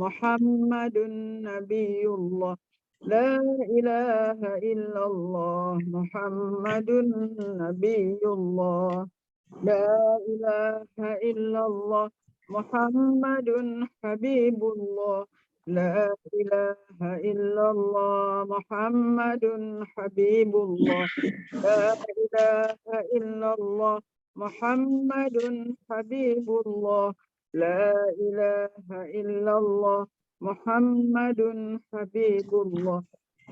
Muhammadun Nabiyullah. La ilaha illallah Muhammadun Nabiyullah. La ilaha illallah Muhammadun Habibullah. La ilaha illallah Muhammadun Habibullah. La ilaha illallah Muhammadun Habibullah. La ilaha illallah Muhammadun Habibullah.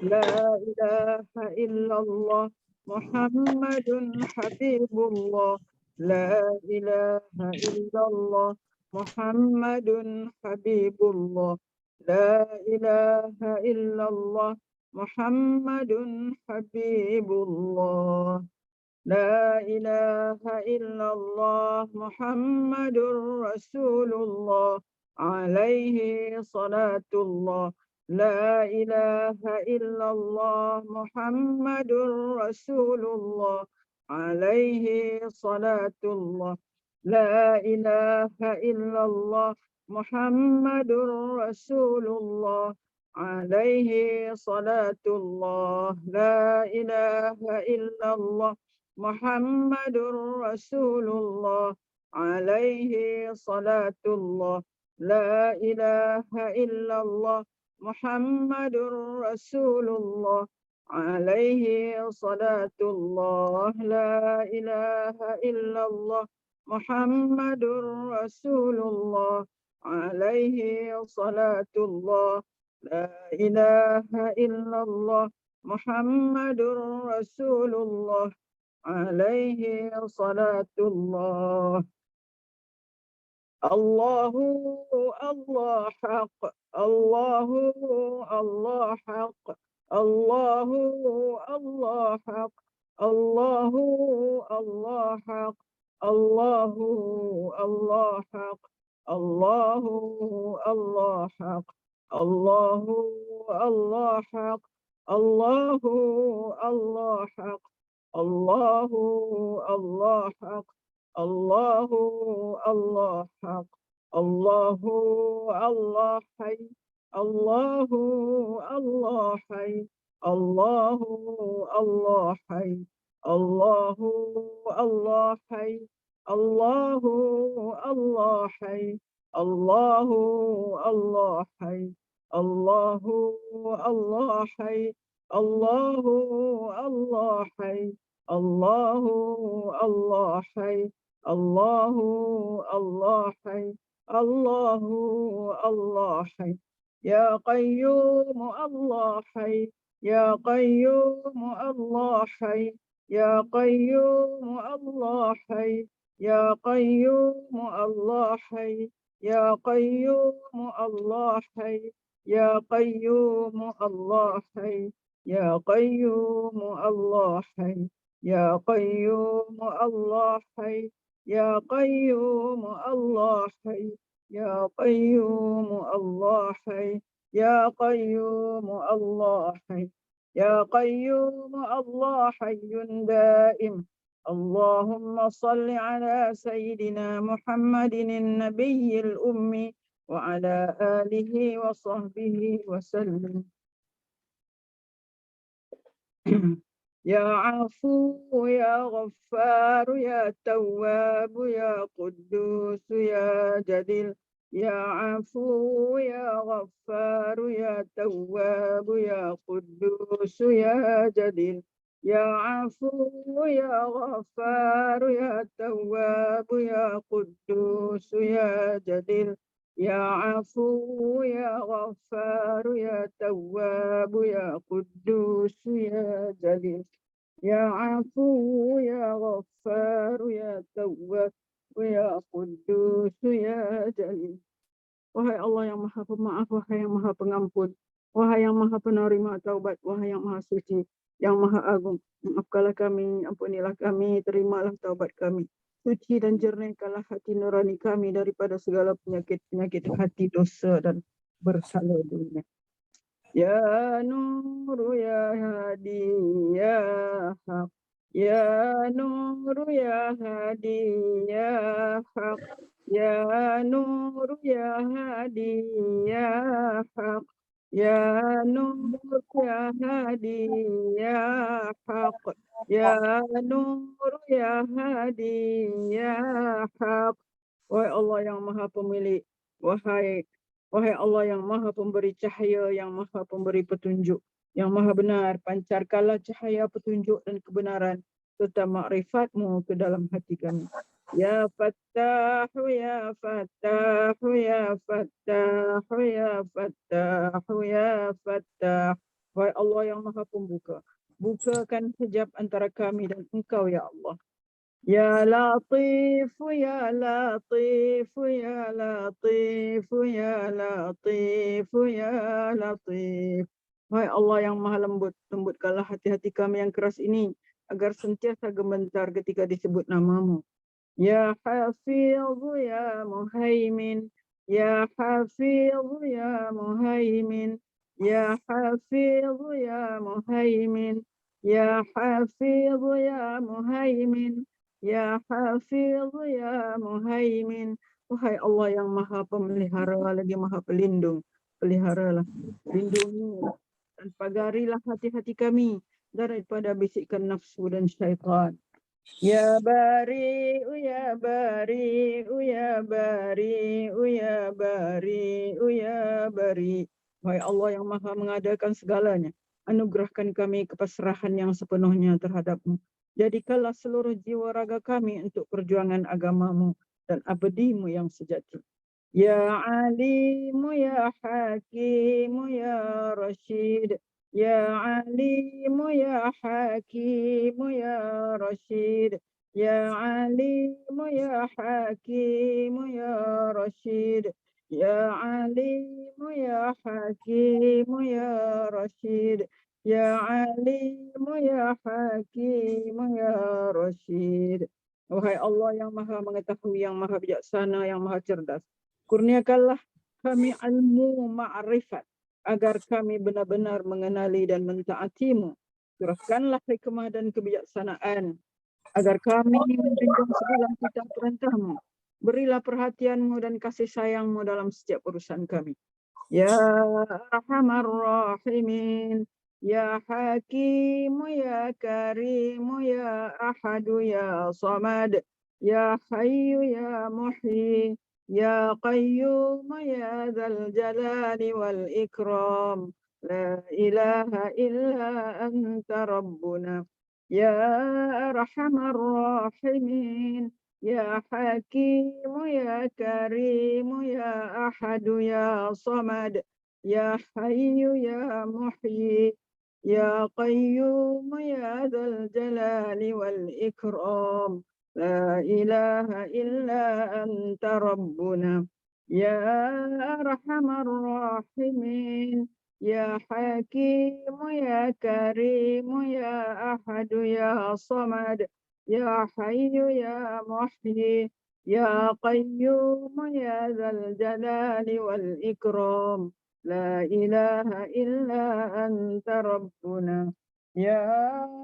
La ilaha illallah Muhammadun Habibullah. La ilaha illallah Muhammadun Habibullah. La ilaha illallah Muhammadun Habibullah. La ilaha illallah Muhammadur Rasulullah alaihi salatullah. La ilaha illallah Muhammadur Rasulullah alaihi salatullah. La ilaha illallah Muhammadur Rasulullah alaihi salatullah. La ilaha illallah Muhammadur Rasulullah alaihi salatullah. La ilaha illallah Muhammadur Rasulullah alaihi salatullah. La ilaha illallah Muhammadur Rasulullah alaihi salatullah. La ilaha illallah Muhammadur Rasulullah alaihi salatullah. Allahu Allah haq. Allahu Allah haq. Allahu Allah haq. Allahu Allah haq. Allahu Allah haq. Allahu Allah haq. Allahu Allah haq. Allahu Allah haq. Allahu Allah haq. Allahu Allah haq. Allahu Allah hayy. Allahu Allah hayy. Allahu Allah hayy. Allahu Allah hayy. Allahu Allah hayy. Allahu Allah hayy. Allahu Allah hayy. Allahu Allah hayy. Allahu Allah hayy. Allahu Allah hayy. Allahu Allah hayy. Ya Qayyum Allah hayy. Ya Qayyum Allah hayy. Ya Qayyum Allah hayy. Ya Qayyum Allah hayy. Ya Qayyum Allah hayy. Ya Qayyum Allah hayy. Ya Qayyum Allah hayy. Ya Qayyum Allah hayy. Ya Qayyum Allah hayy. Ya Qayyum Allah hayy. Ya Qayyum Allah hayy. Ya Qayyum Allah hayyun daim. Allahumma salli ala Sayyidina Muhammadin an-Nabiyyil Ummi wa ala alihi wa sahbihi wa sallam. Ya Afu, Ya Ghaffar, Ya Tawwab, Ya Quddus, Ya Jadil. Ya Afu, Ya Ghaffar, Ya Tawwab, Ya Quddus, Ya Jadil. Ya Afu, Ya Ghaffar, Ya Tawwab, Ya Quddus, Ya Jadil. Ya Afu, Ya Ghaffar, Ya Tawwab, Ya Quddus, Ya Jalil. Ya Afu, Ya Ghaffar, Ya Tawwab, Ya Quddus, Ya Jalil. Wahai Allah yang Maha Pemaaf, wahai yang Maha Pengampun, wahai yang Maha Penerima taubat, wahai yang Maha Suci, yang Maha Agung, maafkanlah kami, ampunilah kami, terimalah taubat kami. Suci dan jernihkanlah hati nurani kami daripada segala penyakit-penyakit hati, dosa dan bersalah dunia. Ya Nur Ya Hadi Ya Haq. Ya Nur Ya Hadi Ya Haq. Ya Nur ya Hadi ya Haq. Ya Nur ya Hadi ya Haq. Ya Nur ya Hadi ya Haq. Wahai Allah yang Maha Pemilik, wahai Allah yang Maha Pemberi cahaya, yang Maha Pemberi petunjuk, yang Maha Benar, pancarkanlah cahaya petunjuk dan kebenaran serta makrifat-Mu ke dalam hati kami. Ya Fattahu ya Fattahu ya Fattahu ya Fattahu ya Fattah. Wahai Allah yang Maha Pembuka, bukakan hijab antara kami dan Engkau ya Allah. Ya Latif ya Latif ya Latif ya Latif ya Latif. Wahai Allah yang Maha Lembut, lembutkanlah hati-hati kami yang keras ini agar sentiasa gemetar ketika disebut namamu. Ya Hafiz ya Muhaimin, Ya Hafiz ya Muhaimin, Ya Hafiz ya Muhaimin, Ya Hafiz ya Muhaimin, Ya Hafiz ya Muhaimin. Wahai Allah yang Maha Pemelihara lagi Maha Pelindung, peliharalah, lindungilah dan pagarilah hati-hati kami daripada bisikan nafsu dan syaitan. Ya Bari'u ya Bari'u ya Bari'u ya Bari'u ya Bari. Wahai Allah yang Maha mengadakan segalanya, anugerahkan kami kepasrahan yang sepenuhnya terhadap-Mu. Jadikanlah seluruh jiwa raga kami untuk perjuangan agama-Mu dan abadi-Mu yang sejati. Ya Alimu ya Hakimu ya Rashid. Ya Alimu ya Hakimu ya Rashid. Ya Alimu ya Hakimu ya Rashid. Ya Alimu ya Hakimu ya Rashid. Ya Alimu ya Hakimu ya Rashid. Wahai Allah yang Maha mengetahui, yang Maha bijaksana, yang Maha cerdas, kurniakanlah kami ilmu ma'rifat agar kami benar-benar mengenali dan mentaati-Mu. Curahkanlah hikmah dan kebijaksanaan agar kami menjunjung segala titah perintah-Mu. Berilah perhatian-Mu dan kasih sayang-Mu dalam setiap urusan kami. Ya Arhamar Rahimin, Ya Hakimu, Ya Karimu, Ya Ahadu, Ya Samad, Ya Hayyu, Ya Muhyi, Ya Qayyum, Ya Dzal Jalali wal Ikram. La ilaha illa anta Rabbuna. Ya Arhamar Rahimin, Ya Hakimu, Ya Karimu, Ya Ahadu, Ya Samad, Ya Hayyu, Ya Muhyi, Ya Qayyum, Ya Dzal Jalali wal Ikram. La ilaha illa anta Rabbuna. Ya Arhamar Rahimin, Ya Hakimu, Ya Karimu, Ya Ahadu, Ya Samad, Ya Hayyu, Ya Muhyi, Ya Qayyum, Ya Dzal Jalali wal Ikram. La ilaha illa anta Rabbuna. Ya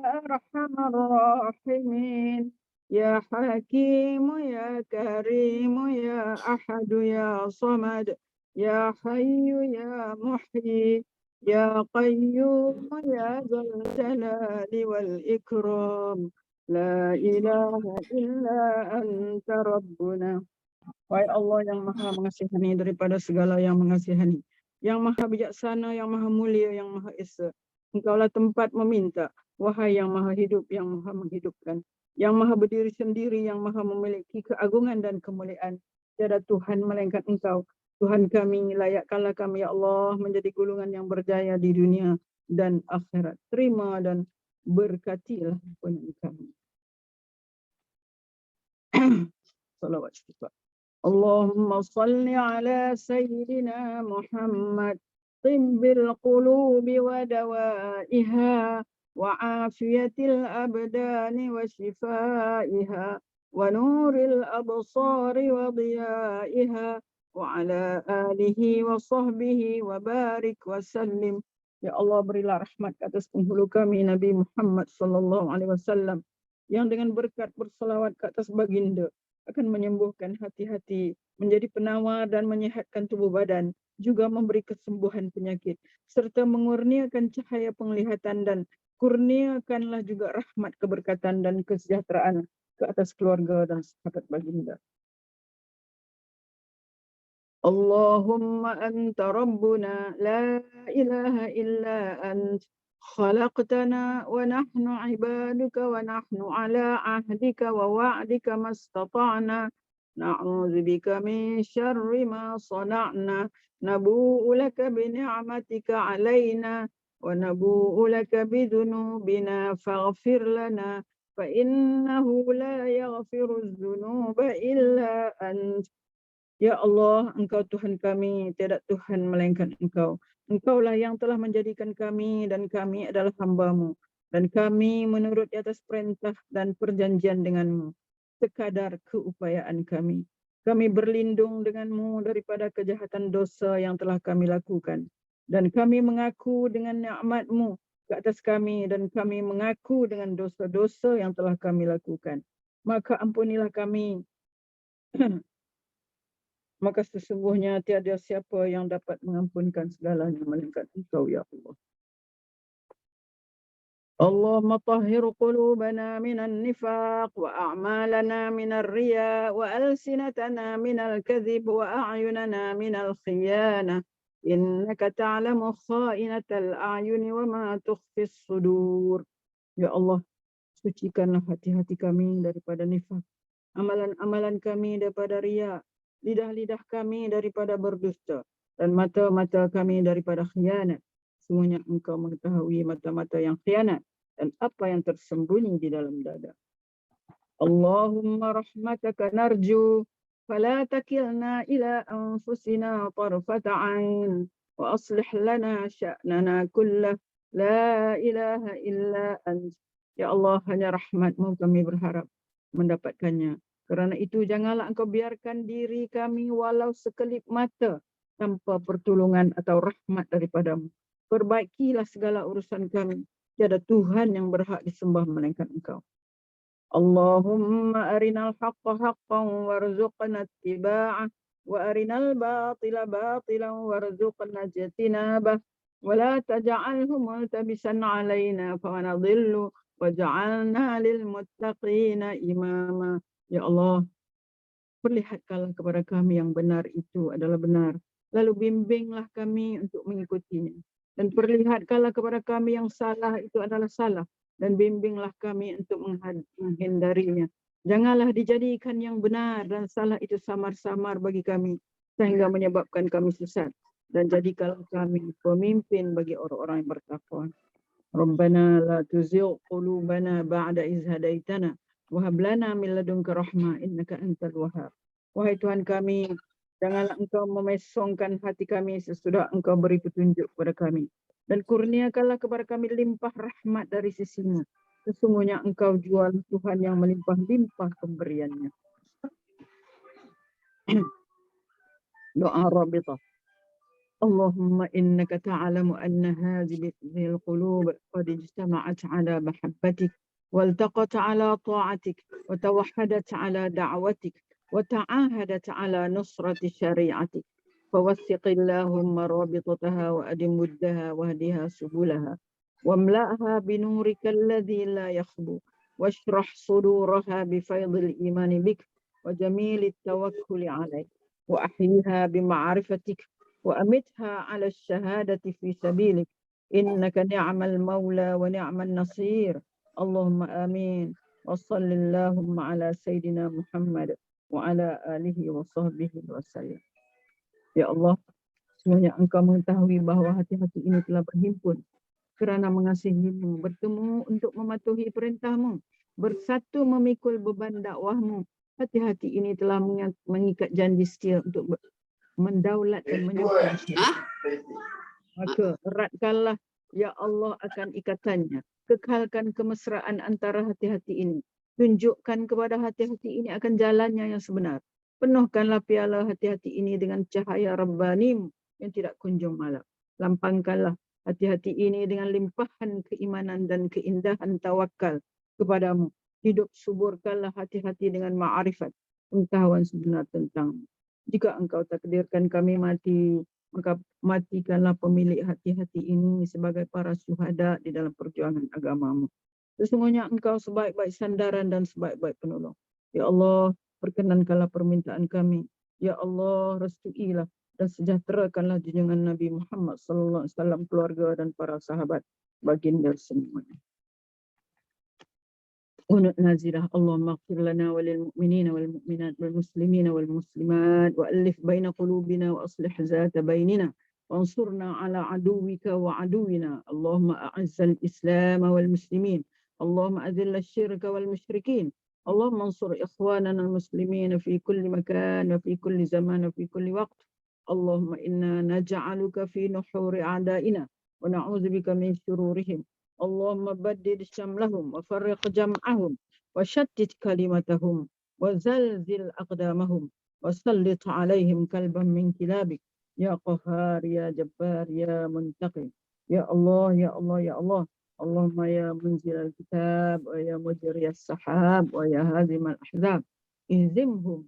Arhamar Rahimin, Ya Hakimu, Ya Karimu, Ya Ahadu, Ya Samad, Ya Hayyu, Ya Muhyi, Ya Qayyum, Ya Dzal Jalali wal Ikram. La ilaha illa anta Rabbuna. Wahai Allah yang Maha mengasihani daripada segala yang mengasihani, yang Maha bijaksana, yang Maha mulia, yang Maha esa. Engkaulah tempat meminta, wahai yang Maha hidup, yang Maha menghidupkan, yang Maha berdiri sendiri, yang Maha memiliki keagungan dan kemuliaan. Tiada Tuhan melainkan Engkau. Tuhan kami, layakkanlah kami ya Allah menjadi golongan yang berjaya di dunia dan akhirat. Terima dan berkatilah punya kami. Salawat syukur. اللهم صل على سيدنا محمد طب القلوب ودوائها وعافية الأبدان وشفائها ونور الأبصار وضيائها وعلى آله وصحبه وبارك وسلم. Ya Allah, berilah rahmat atas penghulu kami Nabi Muhammad sallallahu alaihi wasallam yang dengan berkat berselawat ke atas baginda akan menyembuhkan hati-hati, menjadi penawar dan menyehatkan tubuh badan, juga memberi kesembuhan penyakit, serta mengurniakan cahaya penglihatan dan kurniakanlah juga rahmat keberkatan dan kesejahteraan ke atas keluarga dan sahabat baginda. Allahumma anta rabbuna la ilaha illa ant khalaqtana wa nahnu ibaduka wa nahnu ala ahdika wa wa'dika mastata'na na'udzu bika min syarri ma sana'na nabu'u laka bi ni'matika 'alaina wa nabu'u laka bi dhunubina faghfir lana fa innahu la yaghfiru adh-dhunuba illa ant. Ya Allah, Engkau Tuhan kami, tiada Tuhan melainkan Engkau. Engkaulah yang telah menjadikan kami dan kami adalah hamba-Mu. Dan kami menurut di atas perintah dan perjanjian dengan-Mu. Sekadar keupayaan kami. Kami berlindung dengan-Mu daripada kejahatan dosa yang telah kami lakukan. Dan kami mengaku dengan nikmat-Mu ke atas kami dan kami mengaku dengan dosa-dosa yang telah kami lakukan. Maka ampunilah kami. Maka sesungguhnya tiada siapa yang dapat mengampunkan segalanya melainkan Engkau ya Allah. Allahumma tahhir qulubana minan nifaq wa a'malana minar riya wa alsinatana minal kadhib wa a'yunana minal khiyanah. Innaka ta'lamu kha'inatal a'yuni wa ma tukhfis sudur. Ya Allah, sucikanlah hati-hati kami daripada nifak, amalan-amalan kami daripada riya, lidah-lidah kami daripada berdusta, dan mata-mata kami daripada khianat. Semuanya Engkau mengetahui mata-mata yang khianat dan apa yang tersembunyi di dalam dada. Allahumma rahmataka narju, fala takilna ila anfusina tarfata ain, wa aslih lana sya'nana kullah, la ilaha illa ant. Ya Allah, hanya rahmat-Mu kami berharap mendapatkannya. Kerana itu janganlah Engkau biarkan diri kami walau sekelip mata tanpa pertolongan atau rahmat daripada-Mu. Perbaikilah segala urusan kami. Tiada Tuhan yang berhak disembah melainkan Engkau. Allahumma arinal haqqa haqqan warzuqna ittiba'ah wa arinal batila batilan warzuqna ijtinabah wa la taj'alhu multabisan 'alaina fa nadhillu waj'alna lil muttaqina imama. Ya Allah, perlihatkanlah kepada kami yang benar itu adalah benar. Lalu bimbinglah kami untuk mengikutinya. Dan perlihatkanlah kepada kami yang salah itu adalah salah. Dan bimbinglah kami untuk menghindarinya. Janganlah dijadikan yang benar dan salah itu samar-samar bagi kami. Sehingga menyebabkan kami sesat. Dan jadikanlah kami pemimpin bagi orang-orang yang bertakwa. Rabbana la tuzigh qulubana ba'da idh hadaitana. Wahab lana min ladunka rahmah innaka antal wahhab. Wahai Tuhan kami, janganlah Engkau memesongkan hati kami sesudah Engkau beri petunjuk kepada kami. Dan kurniakanlah kepada kami limpah rahmat dari sisi-Mu. Sesungguhnya Engkau jual Tuhan yang melimpah-limpah pemberiannya. Doa Rabitah. Allahumma innaka ta'alamu anna hadhihi al-qulub qad ijtama'at 'ala mahabbatik والتقت على طاعتك وتوحدت على دعوتك وتعاهدت على نصرة شريعتك فوثق اللهم رابطتها وأدم ودها واهدها سبلها واملأها بنورك الذي لا يخبو واشرح صدورها بفيض الإيمان بك وجميل التوكل عليك وأحييها بمعرفتك وأمتها على الشهادة في سبيلك إنك نعم المولى ونعم النصير. Allahumma amin. Wa sallallahu ala sayyidina Muhammad wa ala alihi wa sahbihi wa sallam. Ya Allah, semuanya Engkau mengetahui bahawa hati-hati ini telah berhimpun kerana mengasihi-Mu, bertemu untuk mematuhi perintah-Mu, bersatu memikul beban dakwah-Mu. Hati-hati ini telah mengikat janji setia untuk mendaulat dan menyokong. Maka eratkanlah ya Allah akan ikatannya. Kekalkan kemesraan antara hati-hati ini. Tunjukkan kepada hati-hati ini akan jalannya yang sebenar. Penuhkanlah piala hati-hati ini dengan cahaya Rabbanim yang tidak kunjung malap. Lampangkanlah hati-hati ini dengan limpahan keimanan dan keindahan tawakal kepadamu. Hidup suburkanlah hati-hati dengan ma'arifat. pengetahuan sebenar tentang. Jika engkau takdirkan kami mati, maka matikanlah pemilik hati-hati ini sebagai para syuhada di dalam perjuangan agamamu. Sesungguhnya engkau sebaik-baik sandaran dan sebaik-baik penolong. Ya Allah, perkenankanlah permintaan kami. Ya Allah, restuilah dan sejahterakanlah junjungan Nabi Muhammad sallallahu alaihi wasallam, keluarga dan para sahabat baginda semuanya. ونازله اللهم اغفر لنا وللمؤمنين والمؤمنات والمسلمين والمسلمات وألف بين قلوبنا وأصلح ذات بيننا وانصرنا على عدوك وعدونا. اللهم أعز الإسلام والمسلمين، اللهم أذل الشرك والمشركين، اللهم انصر إخواننا المسلمين في كل مكان وفي كل زمان وفي كل وقت. اللهم إنا نجعلك في نحور أعدائنا ونعوذ بك من شرورهم. اللهم بدد شملهم وفرق جمعهم وشتت كلمتهم وزلزل أقدامهم وسلط عليهم كلبا من كلابك يا قهار يا جبار يا منتقم. يا الله يا الله يا الله. اللهم يا منزل الكتاب ويا مجري السحاب ويا هازم الأحزاب اهزمهم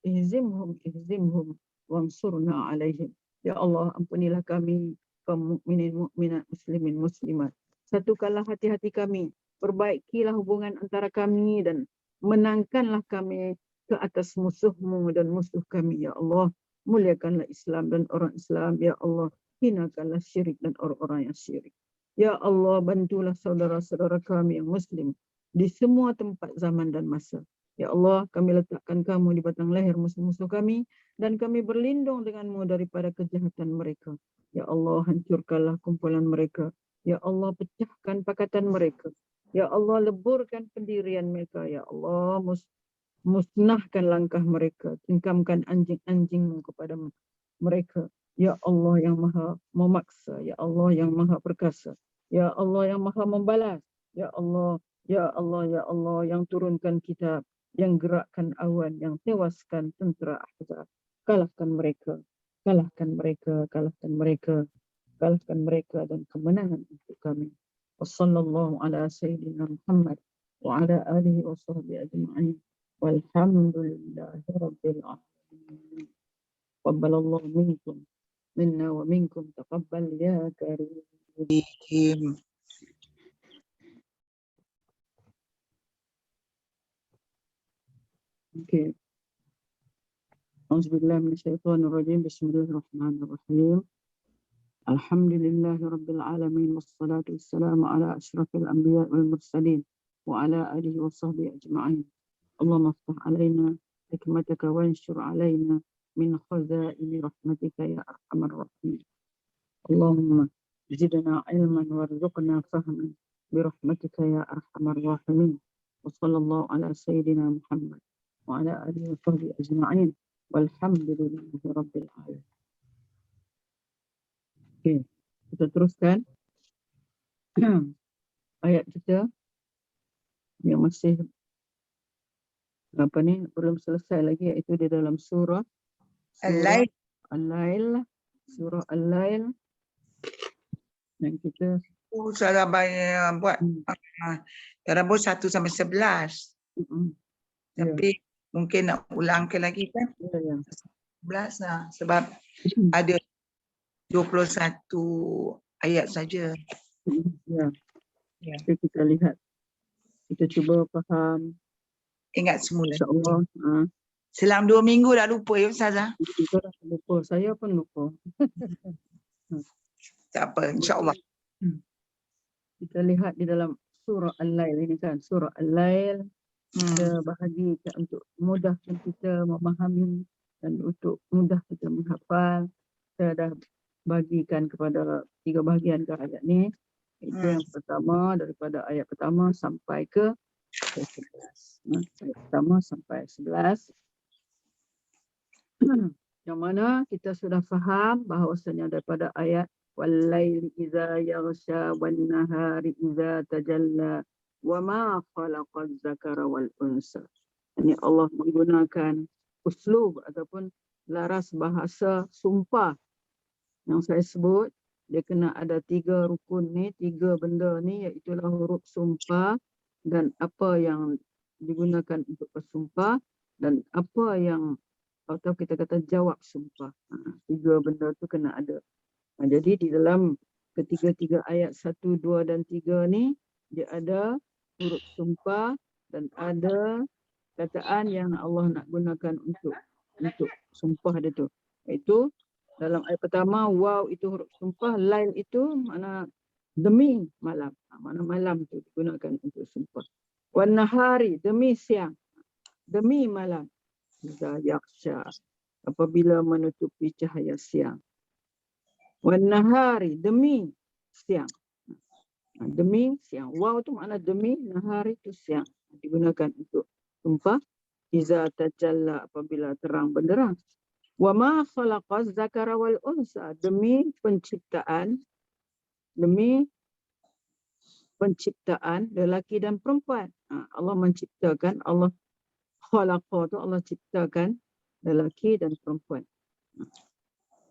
اهزمهم اهزمهم وانصرنا عليهم. Ya Allah, ampunilah kami kaum mukminin mukminat, muslimin muslimat. Satukanlah hati-hati kami, perbaikilah hubungan antara kami dan menangkanlah kami ke atas musuhmu dan musuh kami, ya Allah. Muliakanlah Islam dan orang Islam, ya Allah. Hinakanlah syirik dan orang-orang yang syirik. Ya Allah, bantulah saudara-saudara kami yang muslim di semua tempat, zaman dan masa. Ya Allah, kami letakkan kamu di batang leher musuh-musuh kami dan kami berlindung denganmu daripada kejahatan mereka. Ya Allah, hancurkanlah kumpulan mereka. Ya Allah, pecahkan pakatan mereka. Ya Allah, leburkan pendirian mereka. Ya Allah, musnahkan langkah mereka. Cengkamkan anjing-anjingmu kepada mereka. Ya Allah yang maha memaksa. Ya Allah yang maha perkasa. Ya Allah yang maha membalas. Ya Allah, ya Allah, ya Allah yang turunkan kitab, yang gerakkan awan, yang tewaskan tentera ahzab. Kalahkan mereka. Kalahkan mereka. Kalahkan mereka. Kalahkan mereka dan kemenangan untuk kami. Wassallallahu ala sayyidina Muhammad wa ala alihi wa sahbihi ajma'in. Walhamdulillahi rabbil alamin. Qabbalallahu minkum minna wa minkum taqabbal ya karim. Okay. Auzubillahi minasyaitonir rajim. Bismillahirrahmanirrahim. Alhamdulillahi Rabbil Alamin. Wassalatu wassalamu ala ashrafil anbiya wal mursalin wa ala alihi wa sahbihi ajma'in. Allahumma aftah alaina hikmataka wa anshur alaina min khazaini rahmatika ya arhamar rahimin. Allahumma zidna ilman warzuqna fahman bi rahmatika ya arhamar rahimin. Wa sallallahu ala sayyidina Muhammad wa ala alihi wa sahbihi ajma'in. Walhamdulillahi Rabbil Alamin. Okay, kita teruskan ayat kita yang masih belum selesai lagi, iaitu di dalam surah Al-Lail. Al-Lail, surah Al-Lail. Dan kita Saya buat dalam 1 sampai 11. Tapi mungkin nak ulangkan lagi kan? Ya. 11 lah, sebab ada 21 ayat saja. Ya. Ya. Jadi kita lihat, kita cuba faham. Ingat semula. InsyaAllah. Selama 2 minggu dah lupa ya Ustazah. Kita dah lupa, saya pun lupa. Tak apa, insyaAllah. Kita lihat di dalam surah Al-Lail ini kan, surah Al-Lail. Kita bahagikan untuk mudahkan kita memahami dan untuk mudah kita menghafal. Kita dah bagikan kepada 3 bahagian ke ayat ni. Itu yang pertama, daripada ayat pertama sampai ke 11. Ayat pertama sampai 11. Yang mana kita sudah faham bahawasanya daripada ayat wal-laili idza yaghsha wan-nahari idza tajalla wa ma khalaqaz zakara wal unsa. Ini Allah menggunakan uslub ataupun laras bahasa sumpah yang saya sebut. Dia kena ada 3 rukun ni, 3 benda ni, iaitu huruf sumpah dan apa yang digunakan untuk bersumpah dan apa yang atau kita kata jawab sumpah. Tiga benda tu kena ada. Jadi di dalam ketiga-tiga ayat 1, 2 dan 3 ni dia ada huruf sumpah dan ada kataan yang Allah nak gunakan untuk sumpah dia tu. Iaitu dalam ayat pertama waw itu huruf sumpah, lail itu makna demi malam. Makna malam tu digunakan untuk sumpah. Wan nahari demi siang. Demi malam. Idza yaksha apabila menutupi cahaya siang. Wan nahari demi siang. Demi siang. Waw tu makna demi, nahari tu siang. Digunakan untuk sumpah. Iza tajalla apabila terang benderang. Wa ma khalaqaz zakara wal unsa demi penciptaan lelaki dan perempuan. Allah menciptakan, Allah khalaqa tu Allah ciptakan lelaki dan perempuan.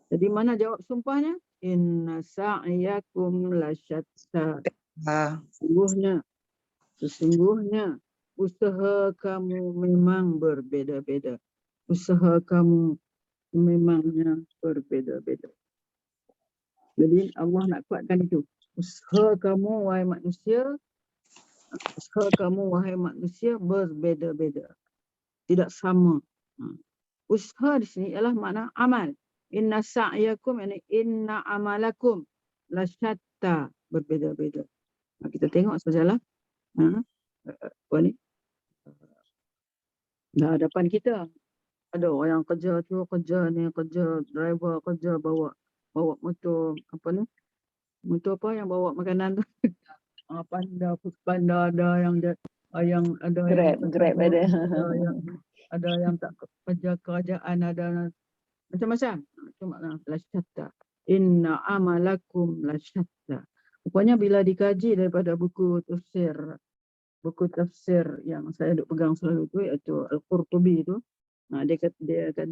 Jadi mana jawab sumpahnya? Inna sa'yakum lasyatta. Sesungguhnya usaha kamu memang berbeza-beza. Usaha kamu memangnya berbeza-beza. Jadi Allah nak kuatkan itu. Usaha kamu wahai manusia, berbeza-beza. Tidak sama. Usaha di sini ialah makna amal. Inna sa'yakum, yani inna amalakum lasyatta, berbeza-beza. Kita tengok sajalah. Apa ni? Di hadapan kita ada orang yang kerja tu, kerja ni, kerja driver, kerja bawa motor, apa ni? Motor apa yang bawa makanan tu? Panda ada yang ada Grab ada. Ada yang tak kerja kerajaan, ada macam-macam. Itu makna lasyatta. Inna amalakum lasyatta. Rupanya bila dikaji daripada buku tafsir yang saya duk pegang selalu tu, iaitu Al-Qurtubi tu, dia kata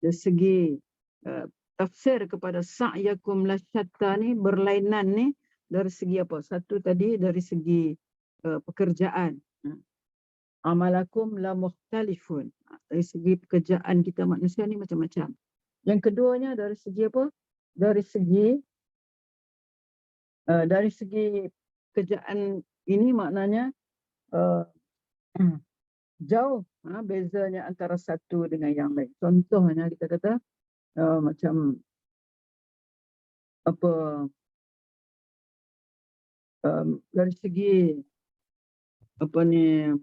dari segi tafsir kepada sa'yakum lasyatta ni berlainan ni dari segi apa? Satu tadi dari segi pekerjaan. Amalakum la mukhtalifun. Dari segi pekerjaan kita manusia ni macam-macam. Yang keduanya dari segi apa? Dari segi pekerjaan ini maknanya jauh bezanya antara satu dengan yang lain. Contohnya kita kata macam apa, dari segi apa ni,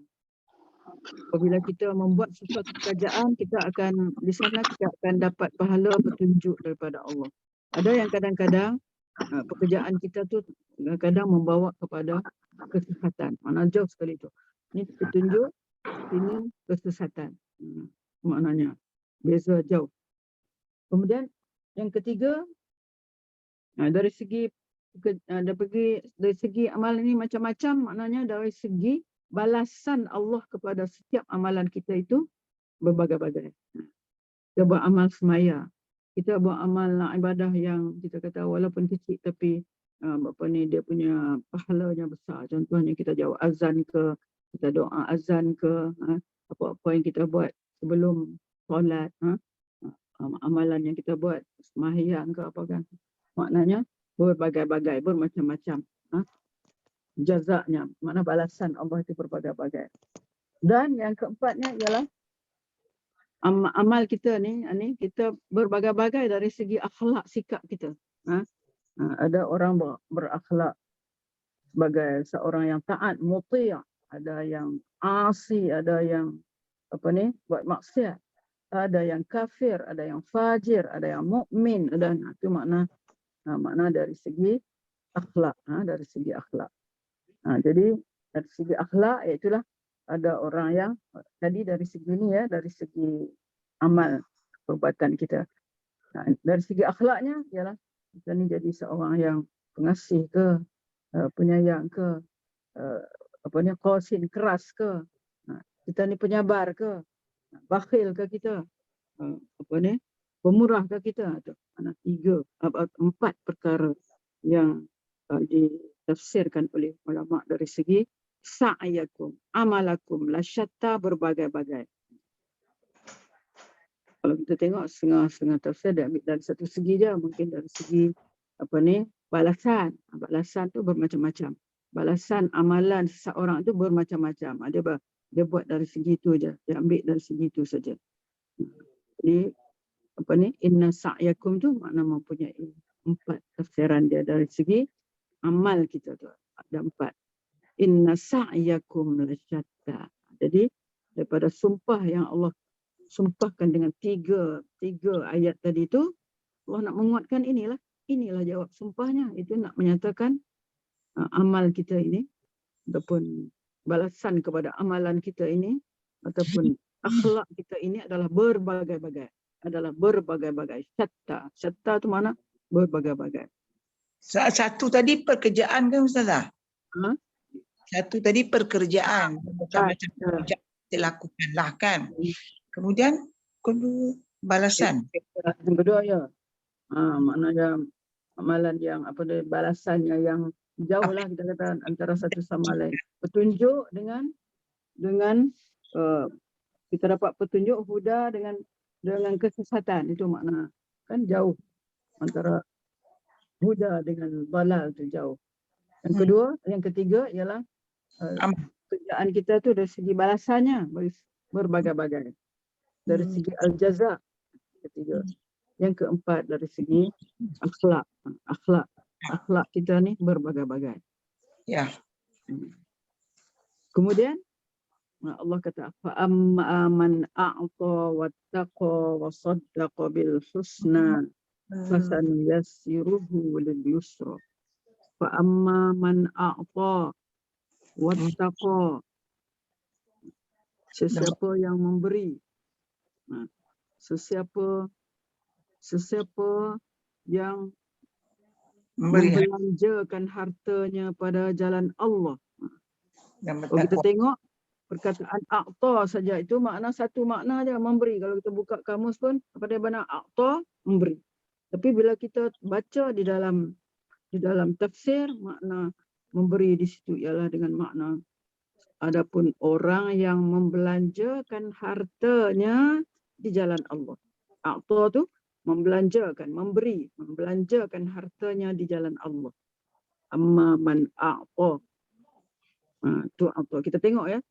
apabila kita membuat sesuatu pekerjaan, kita akan di sana kita akan dapat pahala petunjuk daripada Allah. Ada yang kadang-kadang pekerjaan kita tu kadang membawa kepada kesesatan. Mana jauh sekali tu. Ini petunjuk, ini kesesatan. Maknanya beza jauh. Kemudian yang ketiga, dari segi amal ini macam-macam, maknanya dari segi balasan Allah kepada setiap amalan kita itu berbagai-bagai. Kita buat amal semaya, kita buat amal ibadah yang kita kata walaupun kecil tapi apa ni, dia punya pahalanya besar. Contohnya kita jawab azan ke, kita doa azan ke, apa-apa yang kita buat sebelum solat, amalan yang kita buat sembahyang ke apa kan, maknanya berbagai-bagai, bermacam-macam. Jazaknya, mana balasan Allah itu berbagai-bagai. Dan yang keempatnya ialah amal kita ni kita berbagai-bagai dari segi akhlak sikap kita. Ada orang berakhlak sebagai seorang yang taat, muti', ada yang asi, ada yang apa ni, buat maksiat, ada yang kafir, ada yang fajir, ada yang mukmin, ada itu makna dari segi akhlak, dari segi akhlak. Jadi dari segi akhlak, iaitulah ada orang yang tadi dari segi ini ya, dari segi amal perbuatan kita. Dari segi akhlaknya ialah kita ni jadi seorang yang pengasih ke, penyayang ke, apa ni, qasin, keras ke, kita ni penyabar ke, bakhil ke kita, apa ni, pemurah ke kita. Empat perkara yang ditafsirkan oleh ulama dari segi sa'yakum, amalakum lasyatta, berbagai-bagai. Kalau kita tengok setengah tafsir dia ambil dari satu segi je, mungkin dari segi balasan. Balasan tu bermacam-macam. Balasan amalan seseorang tu bermacam-macam. Dia buat dari segi tu je. Dia ambil dari segi tu saja. Jadi inna sa'yakum tu makna mempunyai 4 tafsiran dia dari segi amal kita tu. Ada 4. Inna sa'yakum lasyatta. Jadi daripada sumpah yang Allah sumpahkan dengan tiga ayat tadi tu, Allah nak menguatkan inilah jawab sumpahnya. Itu nak menyatakan amal kita ini ataupun balasan kepada amalan kita ini ataupun akhlak kita ini adalah berbagai-bagai. Syatta tu mana? Berbagai-bagai. Satu tadi pekerjaan kan Ustazah? Ha? Satu tadi pekerjaan. Macam-macam pekerjaan kita lakukan lah kan. Kemudian kedua balasan. Yang kedua ya. Maknanya amalan yang balasannya yang jauh lah kita kata antara satu sama lain. Petunjuk dengan kita dapat petunjuk huda dengan kesesatan, itu makna kan jauh antara huda dengan balal tu jauh. Yang ketiga ialah kerjaan kita tu dari segi balasannya berbagai-bagai. Dari segi al-jaza ketiga. Yang keempat dari segi akhlak. Akhlak kita ni berbagai-bagai. Ya. Kemudian Allah kata fa amma man a'ta wattaqa wa saddaqa bil husna fasanuyassiruhu lil yusra. Fa amma man a'ta wattaqa, sesiapa yang memberi, sesiapa yang membelanjakan hartanya pada jalan Allah. Kalau kita tengok perkataan a'ta saja itu satu makna je, memberi. Kalau kita buka kamus pun pada mana a'ta, memberi. Tapi bila kita baca di dalam tafsir, makna memberi di situ ialah dengan makna adapun orang yang membelanjakan hartanya di jalan Allah. A'ta tu membelanjakan, membelanjakan hartanya di jalan Allah. Amma man a'ta. Tu a'ta. Kita tengok ya.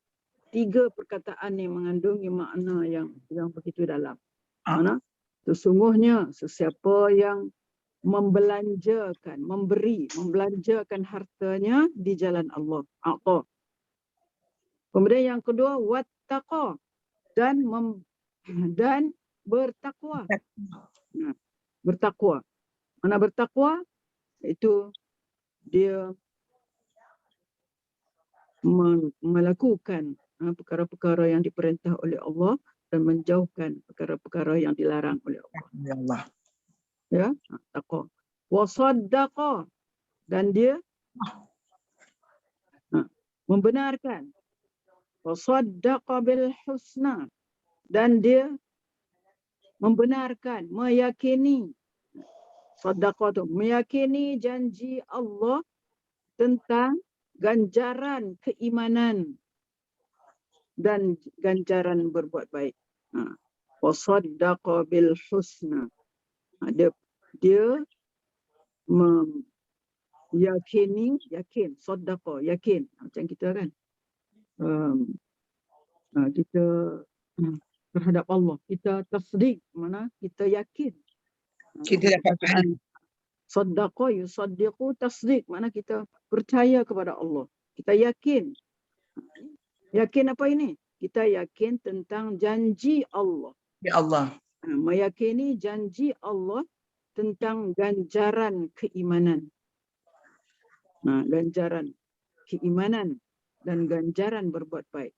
3 perkataan yang mengandungi makna yang begitu dalam. Mana? Sesungguhnya sesiapa yang membelanjakan hartanya di jalan Allah. A'ta. Kemudian yang kedua, wattaqa, dan bertakwa. Bertakwa. Mana bertakwa? Itu dia melakukan perkara-perkara yang diperintah oleh Allah dan menjauhkan perkara-perkara yang dilarang oleh Allah. Ya, takwa. Wa saddaqa, dan dia membenarkan. Wa saddaqa bil husna, dan dia membenarkan, meyakini. Saddaqa tu meyakini janji Allah tentang ganjaran keimanan dan ganjaran berbuat baik. Wa saddaqa bil husna. Dia yakin, saddaqa, yakin. Macam kita kan. Kita terhadap Allah. Kita tasdik, mana kita yakin. Kita dapat pahala. Saddaqa yusaddiqu tasdik, mana kita percaya kepada Allah. Kita yakin. Yakin apa ini? Kita yakin tentang janji Allah. Ya Allah. Meyakini janji Allah tentang ganjaran keimanan. Ganjaran keimanan dan ganjaran berbuat baik.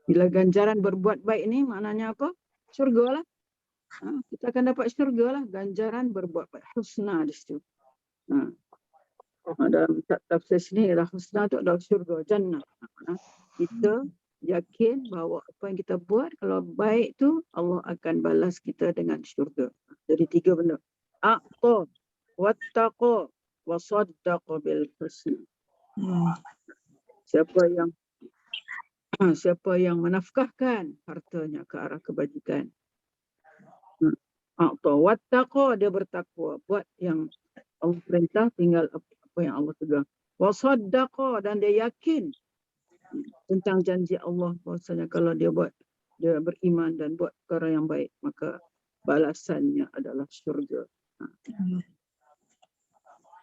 Bila ganjaran berbuat baik ini maknanya apa? Syurga lah. Kita akan dapat syurga lah. Ganjaran berbuat baik. Husna di situ. Dalam tafsir sini adalah husna itu adalah syurga, jannah. Kita yakin bahawa apa yang kita buat kalau baik tu Allah akan balas kita dengan syurga. Jadi 3 benda. A'ta, wattaqa, wa saddaqa bil husna. Siapa yang Siapa yang menafkahkan hartanya ke arah kebajikan. Atau wattaqa, dia bertakwa, buat yang Allah perintah, tinggal apa yang Allah tegur. Wasaddaqa, dan dia yakin tentang janji Allah bahwasanya kalau dia beriman dan buat perkara yang baik, maka balasannya adalah syurga.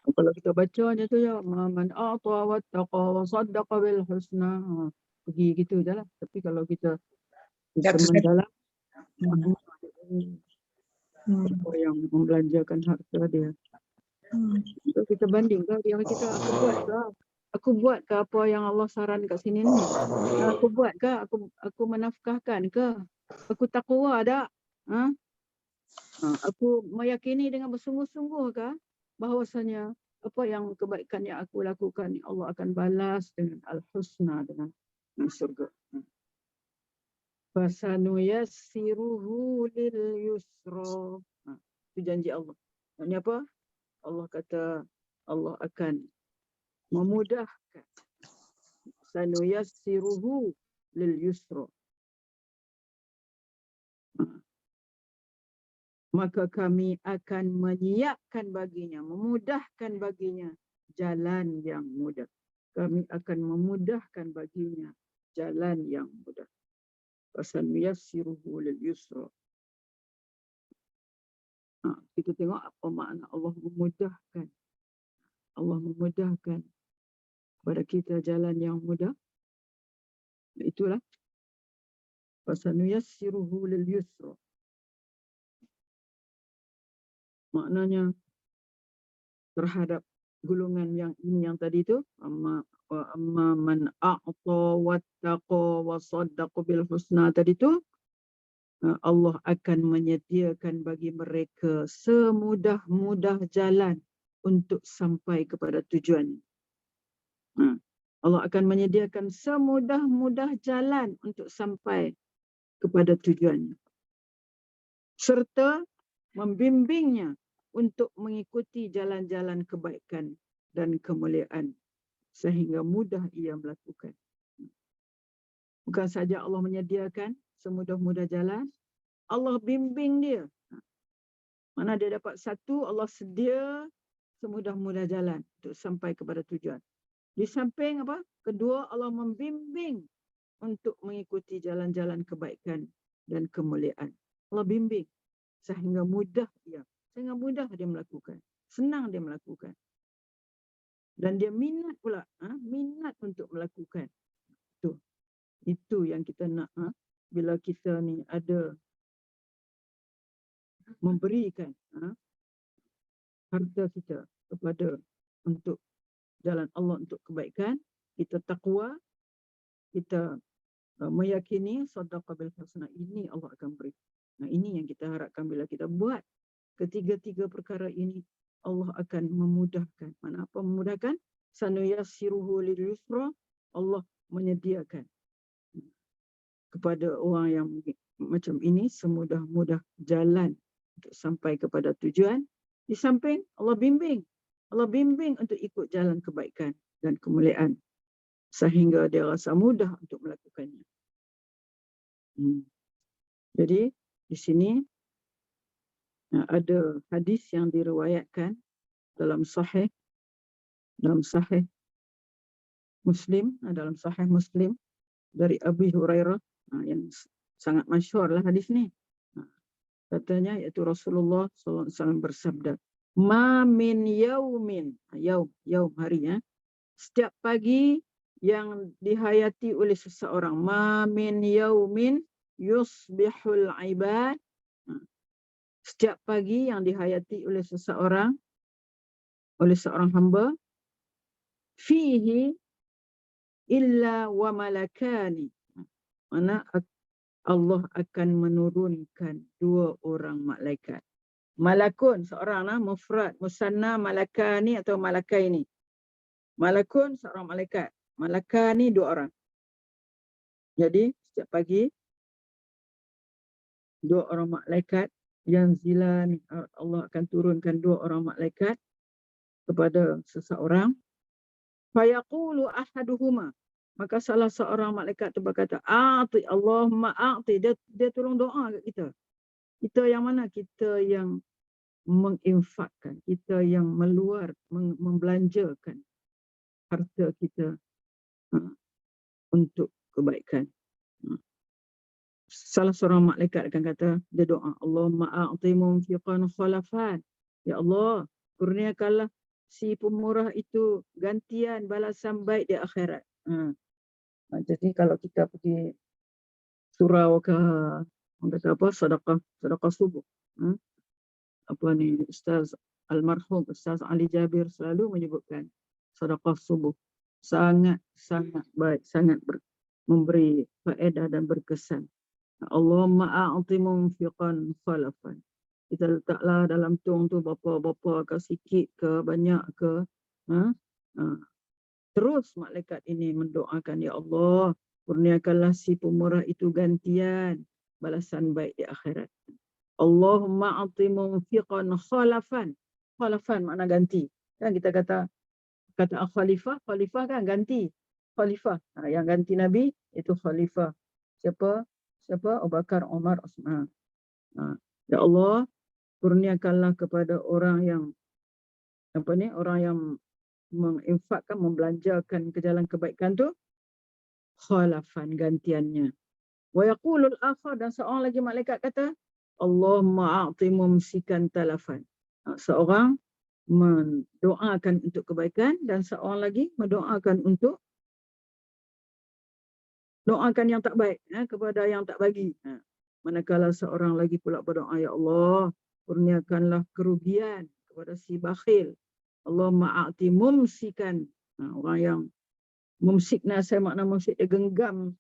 Kalau kita bacanya tu ya, man a'ta wattaqa wa saddaqa bil husna. Pergi gitu je lah. Tapi kalau kita bisa mendalam makna siapa yang membelanjakan harta dia. So, kita bandingkan dia kita, aku buat ke apa yang Allah saran kat sini ni? Aku buat ke? Aku menafkahkan ke? Aku takwa tak? Aku meyakini dengan bersungguh-sungguh ke bahawasanya apa yang kebaikan yang aku lakukan Allah akan balas dengan al-husna, dengan surga. Fasanuyassiruhu lil yusra. Itu janji Allah. Maksudnya apa? Allah kata Allah akan memudahkan. Sanuyassiruhu lil yusra. Maka kami akan menyiapkan baginya, memudahkan baginya jalan yang mudah. Kami akan memudahkan baginya jalan yang mudah. Fasanuyassiruhu lil yusra. Kita tengok apa makna Allah memudahkan. Allah memudahkan kepada kita jalan yang mudah. Itulah fasanuyassiruhu lil yusra. Maknanya terhadap golongan yang ini yang tadi tu, amma man a'ta wattaqa wa saddaqa bil husna tadi tu, Allah akan menyediakan bagi mereka semudah-mudah jalan untuk sampai kepada tujuan. Allah akan menyediakan semudah-mudah jalan untuk sampai kepada tujuan. Serta membimbingnya untuk mengikuti jalan-jalan kebaikan dan kemuliaan sehingga mudah ia melakukan. Bukan saja Allah menyediakan semudah-mudah jalan, Allah bimbing dia. Mana dia dapat satu, Allah sedia semudah-mudah jalan untuk sampai kepada tujuan. Di samping apa? Kedua, Allah membimbing untuk mengikuti jalan-jalan kebaikan dan kemuliaan. Allah bimbing sehingga mudah dia melakukan. Senang dia melakukan. Dan dia minat pula, minat untuk melakukan. Itu yang kita nak, bila kita ni ada memberikan harta kita kepada untuk jalan Allah, untuk kebaikan, kita takwa, kita meyakini sadaqah bil husna, ini Allah akan beri. Ini yang kita harapkan bila kita buat ketiga-tiga perkara ini, Allah akan memudahkan. Mana apa memudahkan? Sanuyassiruhu lil yusra, Allah menyediakan kepada orang yang macam ini semudah-mudah jalan untuk sampai kepada tujuan. Di samping Allah bimbing untuk ikut jalan kebaikan dan kemuliaan sehingga dia rasa mudah untuk melakukannya. Jadi di sini ada hadis yang diriwayatkan dalam sahih Muslim, dalam sahih Muslim dari Abi Hurairah, yang sangat masyhur lah hadis ni. Katanya iaitu Rasulullah SAW bersabda, ma min yaumin, yaum harinya, setiap pagi yang dihayati oleh seseorang, ma min yaumin yusbihul ibad, setiap pagi yang dihayati oleh seorang hamba, fihi illa wa malakani, mana Allah akan menurunkan 2 orang malaikat. Malakun seorang, mufrad, musanna, malakani atau malakaini. Malakun seorang malaikat, malakani 2 orang. Jadi setiap pagi 2 orang malaikat yang zilan, Allah akan turunkan 2 orang malaikat kepada seseorang. Fayaqulu ahaduhuma, Maka salah seorang malaikat tu berkata, "A'ti Allahumma a'ti." Dia tolong doa kat kita. Kita yang mana? Kita yang menginfakkan, kita yang membelanjakan harta kita untuk kebaikan. Salah seorang malaikat akan kata, dia doa, Allahumma a'ti munfiqan khalafan. Ya Allah, kurniakanlah si pemurah itu gantian balasan baik di akhirat. Jadi kalau kita pergi surau ke orang kata apa, sedekah subuh. Apa ni, Ustaz almarhum Ustaz Ali Jabir selalu menyebutkan sedekah subuh sangat baik, sangat memberi faedah dan berkesan. Allahumma a'ti munfiqan khalafan. Kita letaklah dalam tong tu berapa ke sikit ke banyak ke. Terus malaikat ini mendoakan, ya Allah, kurniakanlah si pemurah itu gantian balasan baik di akhirat. Allahumma a'ti munfiqan khalafan. Khalafan makna ganti. Kan kita kata khalifah kan ganti. Khalifah. Yang ganti Nabi itu khalifah. Siapa? Abu Bakar, Umar, Utsman. Ya Allah, kurniakanlah kepada orang yang orang yang menginfakkan, membelanjakan ke jalan kebaikan tu khalafan, gantiannya. Wa yaqulul akhar, dan seorang lagi malaikat kata, Allahumma a'ti mumsikan talafan. Seorang mendoakan untuk kebaikan dan seorang lagi mendoakan untuk doakan yang tak baik kepada yang tak bagi. Manakala seorang lagi pula berdoa, ya Allah, kurniakanlah kerugian kepada si bakhil. Allahumma a'ti mumsikan. Orang yang mumsikna, saya makna mumsik, dia genggam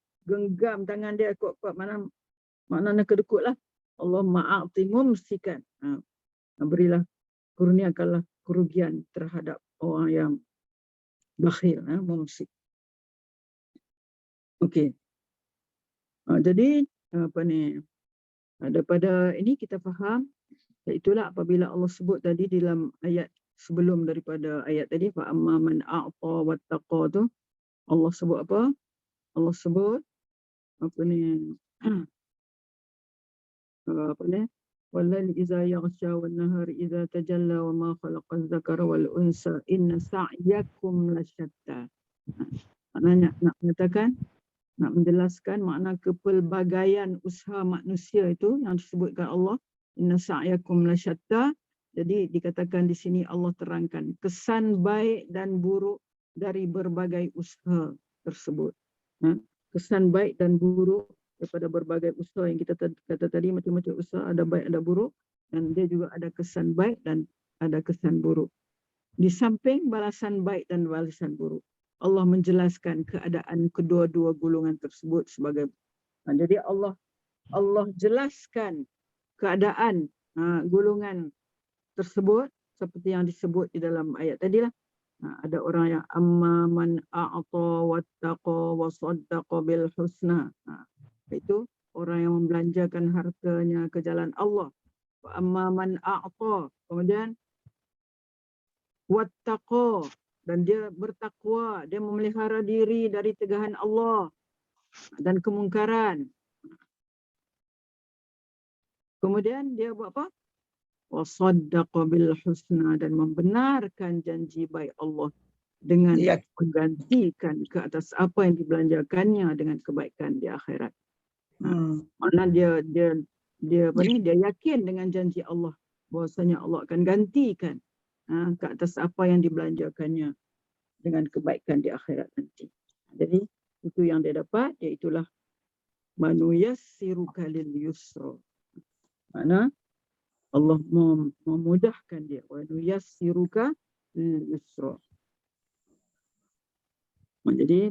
tangan dia kuat-kuat, makna kedekut lah. Allahumma a'ti mumsikan. Berilah, kurniakanlah kerugian terhadap orang yang bakhil, mumsik. Okey. Jadi daripada ini kita faham, itulah apabila Allah sebut tadi dalam ayat sebelum daripada ayat tadi, fa amma man a'ta wattaqa tu, Allah sebut apa? Allah sebut wallaili idza yaghsha wan nahari idza tajalla wa ma khalaqa adh-dhakara wal unsa inna sa'yakum lasyatta. Maknanya nak mengatakan, nak menjelaskan makna kepelbagaian usaha manusia itu yang disebutkan Allah, inna sa'yakum lasyatta. Jadi dikatakan di sini Allah terangkan kesan baik dan buruk dari berbagai usaha tersebut. Kesan baik dan buruk daripada berbagai usaha yang kita kata tadi, macam-macam usaha, ada baik ada buruk, dan dia juga ada kesan baik dan ada kesan buruk. Di samping balasan baik dan balasan buruk, Allah menjelaskan keadaan kedua-dua golongan tersebut sebagai jadi Allah jelaskan keadaan golongan tersebut seperti yang disebut di dalam ayat tadilah. Ada orang yang amma man a'ta wattaqa wa saddaqa bil husna. Itu orang yang membelanjakan hartanya ke jalan Allah. Wa amma man a'ta, kemudian wattaqa, dan dia bertakwa, dia memelihara diri dari tegahan Allah dan kemungkaran. Kemudian dia buat apa? Wasaddaqa bil husna, dan membenarkan janji baik Allah dengan menggantikan ke atas apa yang dibelanjakannya dengan kebaikan di akhirat. Makna dia yakin dengan janji Allah bahwasanya Allah akan gantikan ke atas apa yang dibelanjakannya dengan kebaikan di akhirat nanti. Jadi itu yang dia dapat, iaitulah manuyassiruka lil yusra. Mana Allah memudahkan dia, manuyassiruka lil yusra. Jadi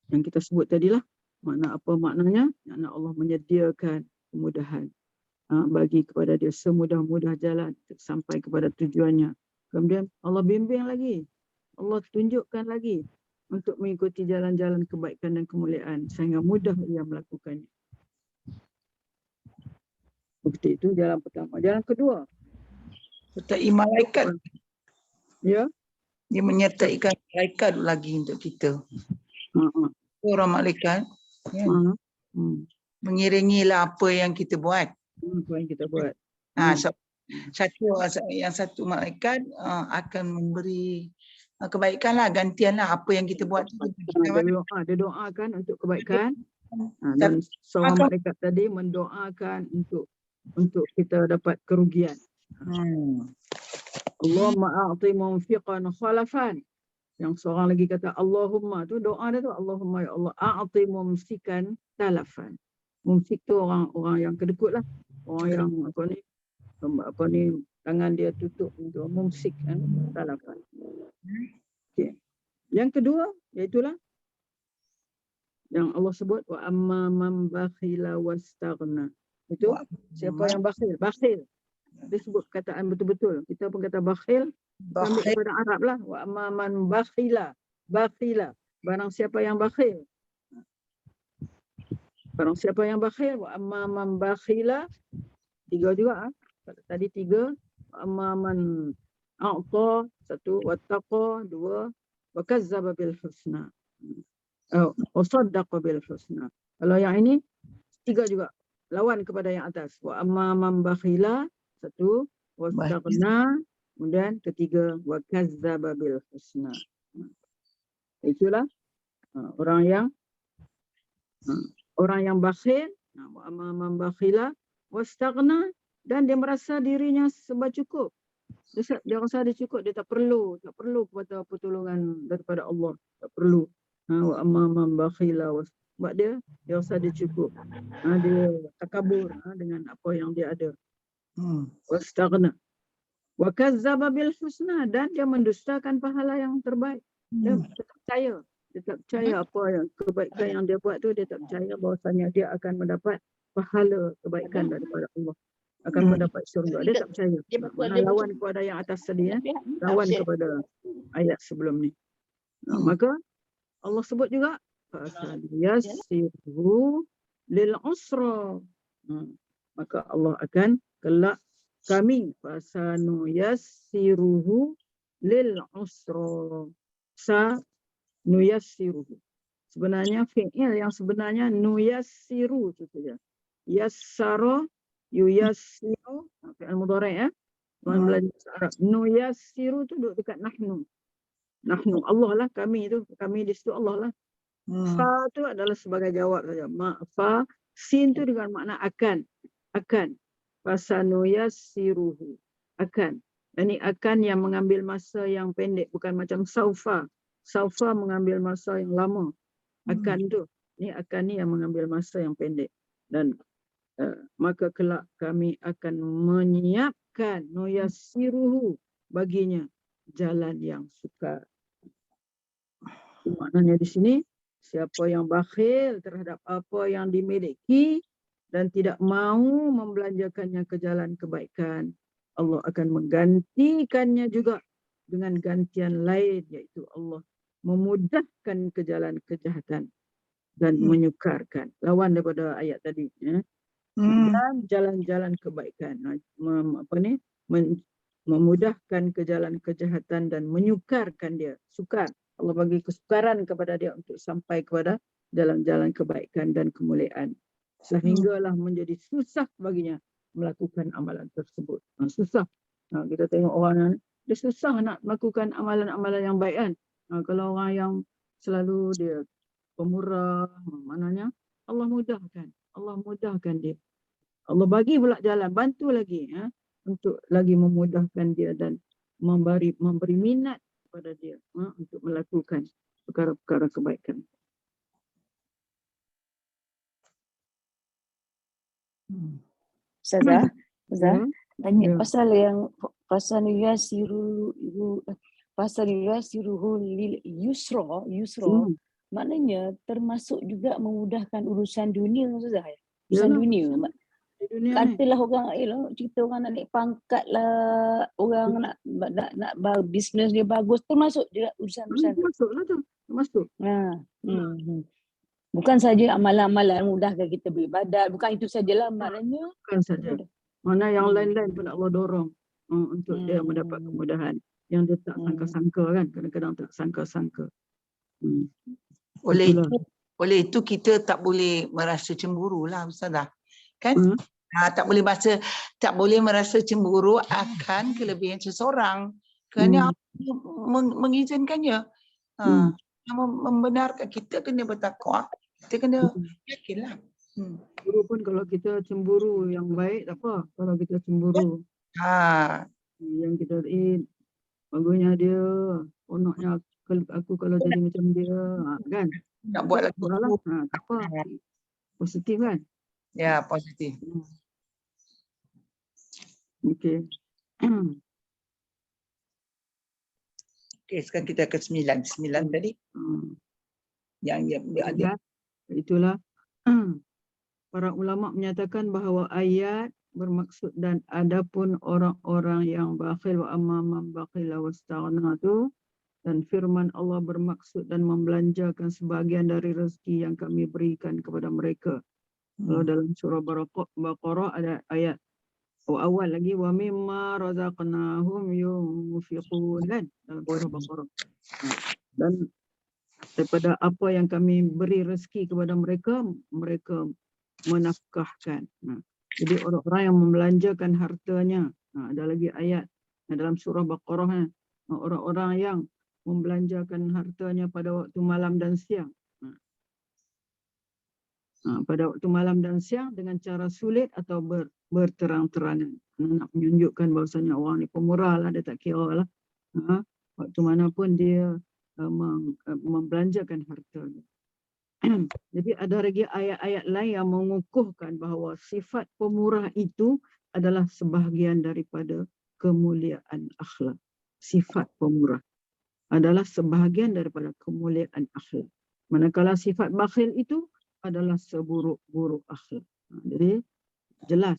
yang kita sebut tadilah, makna apa maknanya? Makna Allah menyediakan kemudahan bagi kepada dia, semudah-mudah jalan sampai kepada tujuannya. Kemudian Allah bimbing lagi, Allah tunjukkan lagi untuk mengikuti jalan-jalan kebaikan dan kemuliaan sehingga mudah ia melakukannya. Bukti itu jalan pertama. Jalan kedua, sertai malaikat. Ya, dia menyertaikan malaikat lagi untuk kita. orang malaikat. Ya. Mengiringilah apa yang kita buat. Apa yang kita buat. Satu malaikat akan memberi kebaikanlah, gantianlah apa yang kita buat. Dia doakan untuk kebaikan. Dan seorang malaikat tadi mendoakan untuk kita dapat kerugian. Allahumma a'ti munfiqan khalafan. Yang seorang lagi kata Allahumma tu doa dia tu, Allahumma ya Allah a'ti mumsikan talafan. Mumsik tu orang yang kedekut lah. Orang yang apa ni tangan dia tutup untuk mumsik kan, talafan. Okay. Yang kedua iaitulah yang Allah sebut wa amma man bakhila wastaghna. Itu siapa yang bakhil? Bakhil. Dia sebut kataan betul-betul. Kita pun kata bakhil, ambil daripada Arab lah. Wa amma man bakhila. Bakhila. Barang siapa yang bakhil. Barang siapa yang bakhil. Wa amma man bakhila. 3 juga. Tadi 3. Wa amma man a'ta 1. Wattaqa 2. Wa kazzaba bil husna. Wa saddaqa bil husna. Kalau yang ini 3 juga. Lawan kepada yang atas. Wa amma man bakhila 1, wastaghna, kemudian ketiga wa kazzaba bil husna. Itulah orang yang bakhil, wa amma man bakhila wastaghna, dan dia merasa dirinya serba cukup. Dia rasa dia cukup, dia tak perlu kepada pertolongan daripada Allah, tak perlu. Wa amma man bakhila, sebab dia rasa dia cukup. Dia takabur dengan apa yang dia ada. Wastaghna wa kazzaba bil husna, dan dia mendustakan pahala yang terbaik. Dia tak percaya apa yang kebaikan yang dia buat tu, dia tak percaya bahawasanya dia akan mendapat pahala kebaikan daripada Allah, akan mendapat syurga. Dia tak percaya. Lawan kepada yang atas tadi, lawan kepada ayat sebelum ni. Maka Allah sebut juga yassiru lil usra. Maka Allah akan kelak kami fasanu yassiruhu lil usra. Nuyassiruhu. Sebenarnya fi'il yang sebenarnya nuyassiru itu saja. Yassara yuyassiru, fi'il mudhari' Tuan belajar Arab. Nuyassiru tu duduk dekat nahnu. Nahnu Allah lah, kami tu, kami di situ Allah lah. Fa tu adalah sebagai jawab saja. Fa sin tu dengan makna akan. Fasanuyassiruhu, akan. Ini akan yang mengambil masa yang pendek, bukan macam saufa. Saufa mengambil masa yang lama. Akan tu, ni akan ni yang mengambil masa yang pendek. Dan maka kelak kami akan menyiapkan nuyassiruhu baginya jalan yang sukar. Maknanya di sini, siapa yang bakhil terhadap apa yang dimiliki dan tidak mahu membelanjakannya ke jalan kebaikan, Allah akan menggantikannya juga dengan gantian lain, iaitu Allah memudahkan ke jalan kejahatan dan menyukarkan. Lawan daripada ayat tadi. Dan jalan-jalan kebaikan. Memudahkan ke jalan kejahatan dan menyukarkan dia. Sukar. Allah bagi kesukaran kepada dia untuk sampai kepada jalan-jalan kebaikan dan kemuliaan. Sehinggalah menjadi susah baginya melakukan amalan tersebut. Susah. Kita tengok orang dia susah nak melakukan amalan-amalan yang baik kan. Kalau orang yang selalu dia pemurah, maknanya Allah mudahkan. Allah mudahkan dia. Allah bagi pula jalan, bantu lagi untuk lagi memudahkan dia dan memberi minat kepada dia untuk melakukan perkara-perkara kebaikan. Ustazah, tanya pasal yuyassiruhu lil yusra, maknanya termasuk juga memudahkan urusan dunia, Ustazah. Urusan dunia. Katalah orang cerita orang nak naik pangkat lah, orang nak bisnes dia bagus, termasuk juga urusan-urusan tu. Termasuklah tu. Termasuk. Bukan saja amalan-amalan mudahkan kita beribadat, bukan itu sajalah maknanya. Bukan saja. Mana yang lain-lain pun Allah dorong untuk dia mendapat kemudahan yang dia tak sangka-sangka kan. Kadang-kadang tak sangka-sangka. Oleh itu Oleh itu kita tak boleh merasa cemburu lah Ustazah. Kan? Tak boleh merasa cemburu akan kelebihan seseorang kerana Allah mengizinkannya. Membenarkan, kita kena bertakwa, kita kena yakinlah. Cemburu pun kalau kita cemburu yang baik tak apa. Kalau kita cemburu yang kita bagusnya dia, onoknya aku kalau jadi macam dia, kan? Nak buat lagu tu. Tak apa. Positif kan? Ya, positif. Okey. Okey, sekarang kita ke 9 tadi. Yang ada. Itulah. Para ulama menyatakan bahawa ayat bermaksud dan adapun orang-orang yang bakhil wa amman bakhila wastaghna tu, dan firman Allah bermaksud dan membelanjakan sebahagian dari rezeki yang kami berikan kepada mereka. Kalau dalam surah Baqarah ada ayat awal lagi wa mimma razaqnahum yunfiqun, kan, dalam surah Baqarah. Dan daripada apa yang kami beri rezeki kepada mereka, mereka menafkahkan. Jadi orang-orang yang membelanjakan hartanya, ada lagi ayat dalam surah Baqarah, orang-orang yang membelanjakan hartanya pada waktu malam dan siang. Pada waktu malam dan siang dengan cara sulit atau berterang-terangan. Nak menunjukkan bahawasanya orang ni pemurah lah, dia tak kira lah. Waktu mana pun dia membelanjakan hartanya. Jadi ada lagi ayat-ayat lain yang mengukuhkan bahawa sifat pemurah itu adalah sebahagian daripada kemuliaan akhlak. Sifat pemurah adalah sebahagian daripada kemuliaan akhlak. Manakala sifat bakhil itu adalah seburuk-buruk akhlak. Jadi jelas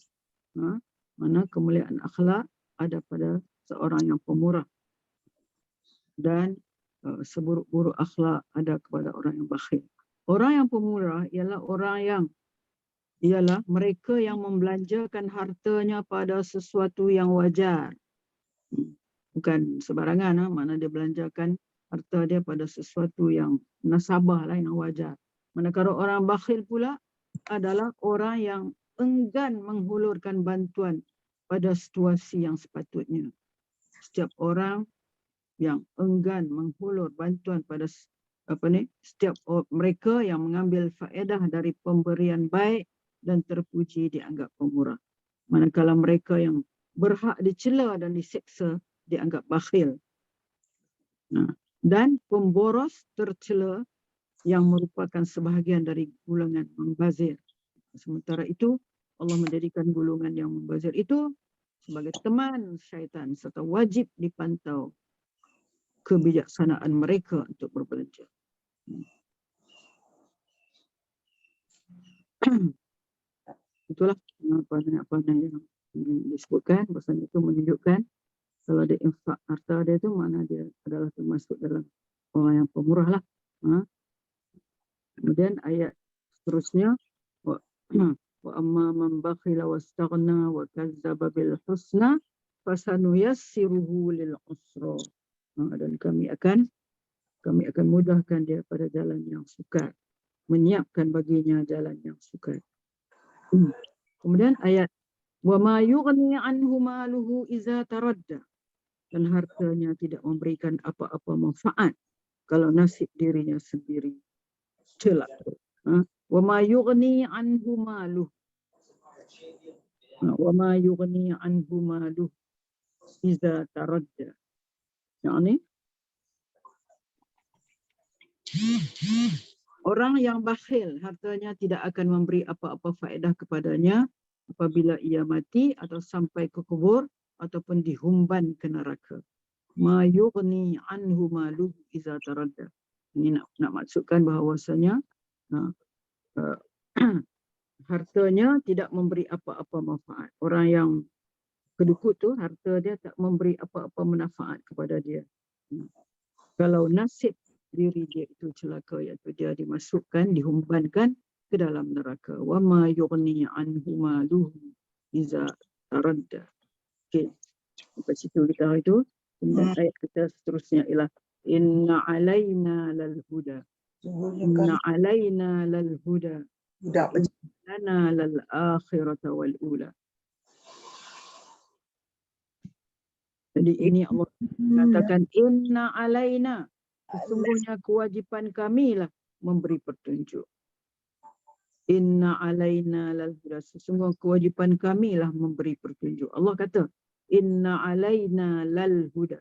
mana kemuliaan akhlak ada pada seorang yang pemurah dan seburuk-buruk akhlak ada kepada orang yang bakhil. Orang yang pemurah ialah orang yang mereka yang membelanjakan hartanya pada sesuatu yang wajar. Bukan sebarangan, mana dia belanjakan harta dia pada sesuatu yang nasabah lah, yang wajar. Manakala orang bakhil pula adalah orang yang enggan menghulurkan bantuan pada situasi yang sepatutnya. Setiap orang yang enggan menghulur bantuan pada setiap mereka yang mengambil faedah dari pemberian baik dan terpuji dianggap pemurah. Manakala mereka yang berhak dicela dan diseksa dianggap bakhil. Dan pemboros tercela yang merupakan sebahagian dari golongan membazir. Sementara itu Allah menjadikan golongan yang membazir itu sebagai teman syaitan serta wajib dipantau kebijaksanaan mereka untuk berbelanja. Itulah apa yang disebutkan. Bahasanya itu menunjukkan kalau dia infak harta dia itu, mana dia adalah termasuk dalam orang yang pemurah lah. Kemudian ayat seterusnya, wa amma man bakhila wastaghna wa kazzaba bil husna fasanuyassiruhu lil usra. Dan kami akan mudahkan dia pada jalan yang sukar, menyiapkan baginya jalan yang sukar. Kemudian ayat wa ma yughni anhu maluhu iza taradda, dan hartanya tidak memberikan apa-apa manfaat kalau nasib dirinya sendiri celak. Wa ma yughni anhu maluhu, wa ma yughni anhu maluhu iza taradda. Yani orang yang bakhil, hartanya tidak akan memberi apa-apa faedah kepadanya apabila ia mati atau sampai ke kubur ataupun dihumban ke neraka. Ma yughni anhu maluhu iza taradda. Ini nak maksudkan bahawasanya hartanya tidak memberi apa-apa manfaat. Orang yang kedukut tu, harta dia tak memberi apa-apa manfaat kepada dia. Kalau nasib diri dia itu celaka, iaitu dia dimasukkan, dihumbankan ke dalam neraka. Wa ma yughni anhu maluhu iza taradda. Okey. Sampai situ kita itu. Kemudian ayat kita seterusnya ialah inna alaina lal huda. Inna alaina lal huda Budak wa inna lana lal akhirata wal ula. Jadi ini Allah katakan inna alaina, sesungguhnya kewajipan kamilah memberi petunjuk. Inna alaina lal huda, sesungguhnya kewajipan kamilah memberi petunjuk. Allah kata inna alaina lal huda.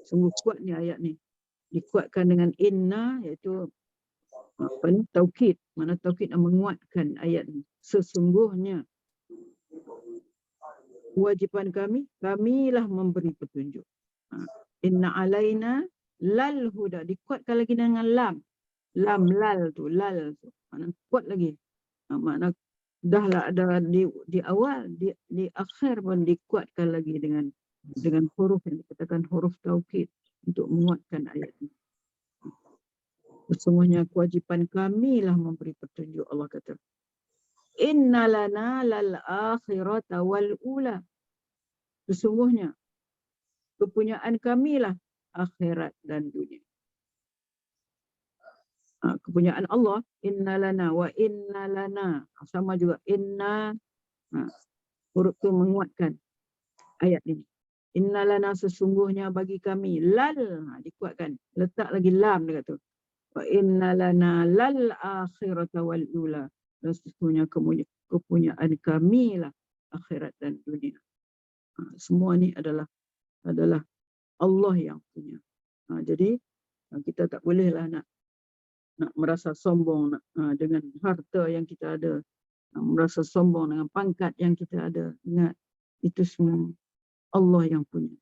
Sungguh kuat ni ayat ni. Dikuatkan dengan inna, iaitu apa ni, taukid. Mana taukid yang menguatkan ayat ni. Sesungguhnya kewajipan kamilah memberi petunjuk. Inna alaina lal huda, dikuatkan lagi dengan lam. Lam lal tu, mana kuat lagi. Makna dahlah ada di awal, di akhir pun dikuatkan lagi dengan huruf yang dikatakan huruf taukid untuk menguatkan ayat ini. Sesungguhnya kewajipan kamilah memberi petunjuk, Allah kata. Inna lana lal akhirata wal ula. Sesungguhnya kepunyaan kamilah akhirat dan dunia. Kepunyaan Allah, inna lana wa inna lana. Sama juga inna, huruf itu menguatkan ayat ini. Inna lana, sesungguhnya bagi kami, lal, dikuatkan, letak lagi lam dekat tu. Wa inna lana lal akhirata wal ula. Dan sesungguhnya kepunyaan kami lah akhirat dan dunia. Semua ni adalah Allah yang punya. Jadi kita tak bolehlah nak merasa sombong dengan harta yang kita ada, merasa sombong dengan pangkat yang kita ada. Ingat, itu semua Allah yang punya.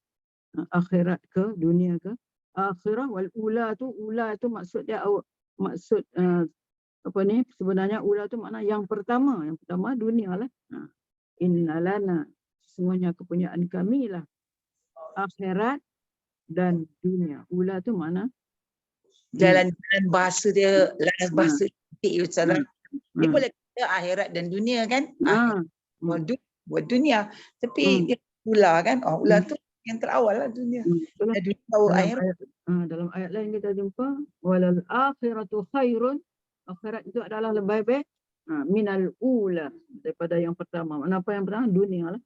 Akhirat ke dunia ke? Akhirah wal ula tu maksud dia, maksud apa ni, sebenarnya ula tu makna yang pertama dunia lah. Inna lana, semuanya kepunyaan kami lah akhirat dan dunia. Ula tu makna jalan-jalan bahasa dia, bahasa cantik Ustazah. Dia boleh kata akhirat dan dunia kan? Buat dunia. Tapi dia ula kan? Ula tu yang terawal lah dunia. Dunia tahu akhirat. Dalam ayat lain kita jumpa walal akhiratu khairun, akhirat itu adalah lebih baik minal ula, daripada yang pertama. Kenapa yang pertama? Dunia lah.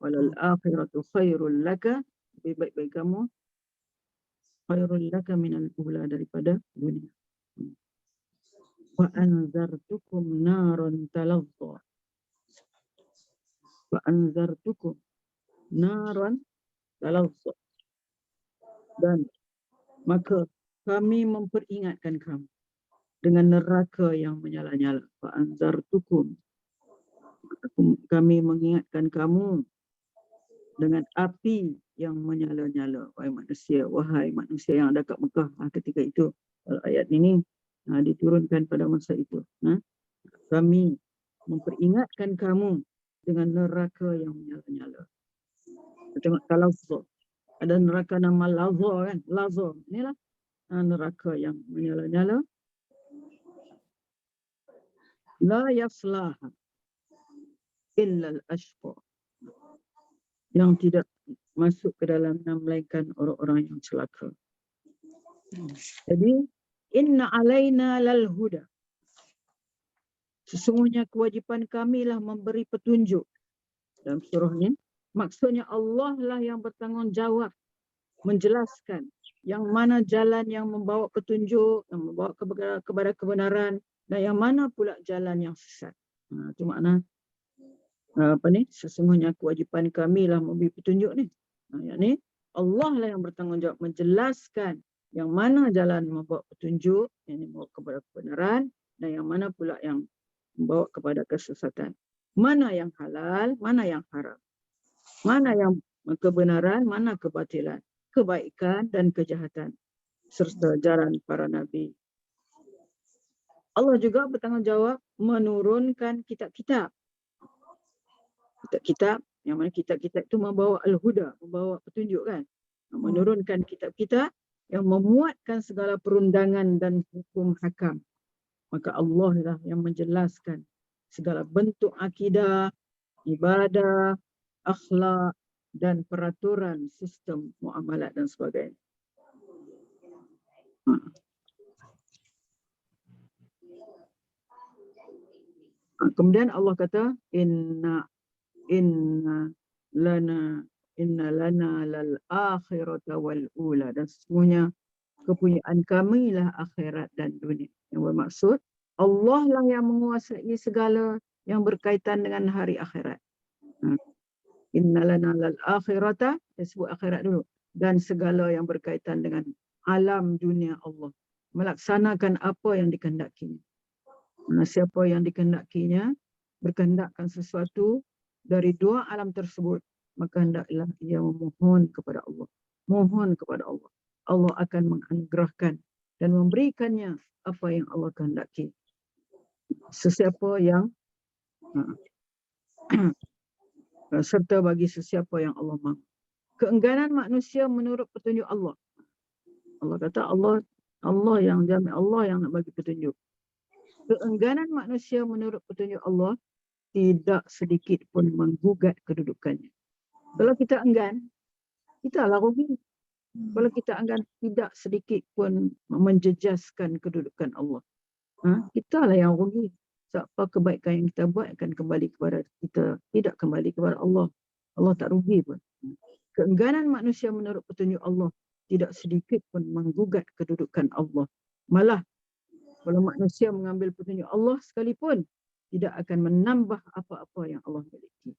Walal akhiratu khairul laka, lebih baik bagi kamu, khairul laka minal ula, daripada dunia. Wa anzartukum naran talazza. Wa anzartukum naran talazza. Dan maka kami memperingatkan kamu dengan neraka yang menyala-nyala. Wa anzartukum, kami mengingatkan kamu dengan api yang menyala-nyala. Wahai manusia yang ada kat Mekah ketika itu. Ayat ini diturunkan pada masa itu. Kami memperingatkan kamu dengan neraka yang menyala-nyala. Tengok talazza. Ada neraka nama Lazza kan? Lazza. Inilah neraka yang menyala-nyala. La yaslaha illa al-ashqa. Yang tidak masuk ke dalamnya melainkan orang-orang yang celaka. Jadi inna alaina lal huda. Sesungguhnya kewajipan kamilah memberi petunjuk. Dalam surah ni, maksudnya Allah lah yang bertanggungjawab menjelaskan yang mana jalan yang membawa petunjuk, yang membawa kepada kebenaran, dan yang mana pula jalan yang sesat. Itu makna sesungguhnya kewajipan kamilah memberi petunjuk ni. Yang ni Allah lah yang bertanggungjawab menjelaskan yang mana jalan membawa petunjuk, yang membawa kepada kebenaran, dan yang mana pula yang membawa kepada kesesatan. Mana yang halal, mana yang haram. Mana yang kebenaran, mana kebatilan. Kebaikan dan kejahatan. Serta jalan para nabi. Allah juga bertanggungjawab menurunkan kitab-kitab. Kitab-kitab, yang mana kitab-kitab itu membawa al-huda, membawa petunjuk kan. Menurunkan kitab-kitab yang memuatkan segala perundangan dan hukum hakam. Maka Allah lah yang menjelaskan segala bentuk akidah, ibadah, akhlak dan peraturan sistem muamalat dan sebagainya. Kemudian Allah kata inna lana lal akhirata wal ula, dan sesungguhnya kepunyaan kami lah akhirat dan dunia. Yang bermaksud Allah lah yang menguasai segala yang berkaitan dengan hari akhirat. Inna lana lal akhirata, disebut akhirat dulu, dan segala yang berkaitan dengan alam dunia Allah, melaksanakan apa yang dikehendakinya. Siapa yang dikehendakinya berkehendakkan sesuatu dari dua alam tersebut, maka hendaklah ia memohon kepada Allah. Mohon kepada Allah. Allah akan menganugerahkan dan memberikannya apa yang Allah kehendaki. Sesiapa yang serta bagi sesiapa yang Allah mahu. Keengganan manusia menurut petunjuk Allah. Allah kata Allah yang jamin, Allah yang nak bagi petunjuk. Keengganan manusia menurut petunjuk Allah tidak sedikit pun menggugat kedudukannya. Kalau kita enggan, kita lah rugi. Kalau kita enggan, tidak sedikit pun menjejaskan kedudukan Allah. Kita lah yang rugi. Siapa kebaikan yang kita buat akan kembali kepada kita, tidak kembali kepada Allah. Allah tak rugi pun. Keengganan manusia menurut petunjuk Allah tidak sedikit pun menggugat kedudukan Allah. Malah kalau manusia mengambil petunjuk Allah sekalipun, tidak akan menambah apa-apa yang Allah miliki.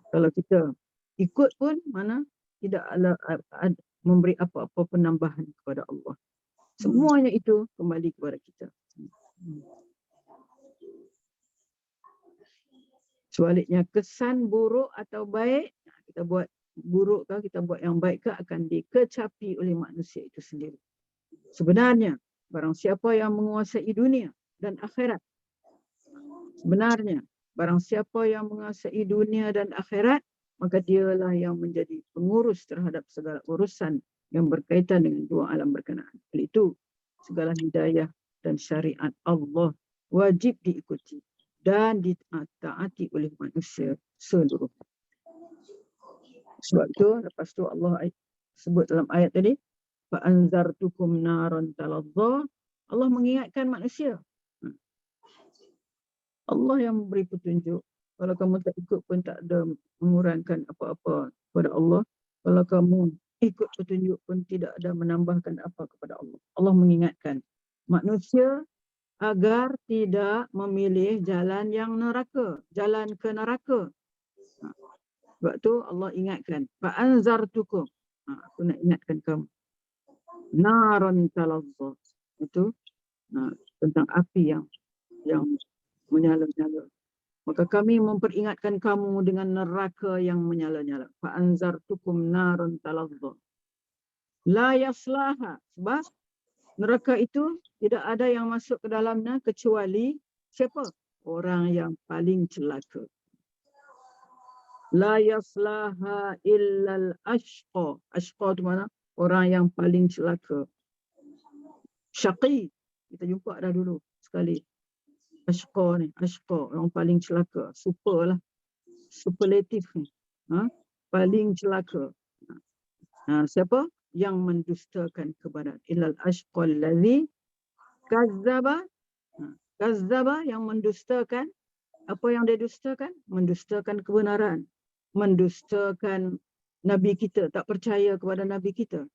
Kalau kita ikut pun, mana tidak ada memberi apa-apa penambahan kepada Allah. Semuanya itu kembali kepada kita. Sebaliknya, kesan buruk atau baik, kita buat buruk ke, kita buat yang baik ke, akan dikecapi oleh manusia itu sendiri. Sebenarnya, barang siapa yang menguasai dunia dan akhirat, sebenarnya, barang siapa yang menguasai dunia dan akhirat, maka dialah yang menjadi pengurus terhadap segala urusan yang berkaitan dengan dua alam berkenaan. Oleh itu, segala hidayah dan syariat Allah wajib diikuti dan ditaati oleh manusia seluruh. Sebab itu, lepas tu Allah sebut dalam ayat tadi, fa'anzartukum naran taladzah. Allah mengingatkan manusia. Allah yang memberi petunjuk. Kalau kamu tak ikut pun tak ada mengurangkan apa-apa kepada Allah. Kalau kamu ikut petunjuk pun tidak ada menambahkan apa kepada Allah. Allah mengingatkan manusia agar tidak memilih jalan yang neraka, jalan ke neraka. Sebab tu Allah ingatkan, fa'anzartukum. Aku nak ingatkan kamu. Naran taladzah. Itu tentang api yang menyala-nyala. Maka kami memperingatkan kamu dengan neraka yang menyala-nyala. Fa'anzartukum naran taladzah. La yaslaha. Sebab neraka itu tidak ada yang masuk ke dalamnya kecuali siapa? Orang yang paling celaka. La yaslaha illal ashqa. Ashqa itu mana? Orang yang paling celaka. Syaqi. Kita jumpa dah dulu sekali. Ashqa ni. Ashqa. Orang paling celaka. Super lah. Superlatif ni. Paling celaka. Siapa? Yang mendustakan kebenaran. Illal ashqa allazi kazzaba. Kazzaba yang mendustakan. Apa yang dia dustakan? Mendustakan kebenaran. Mendustakan Nabi kita. Tak percaya kepada Nabi kita.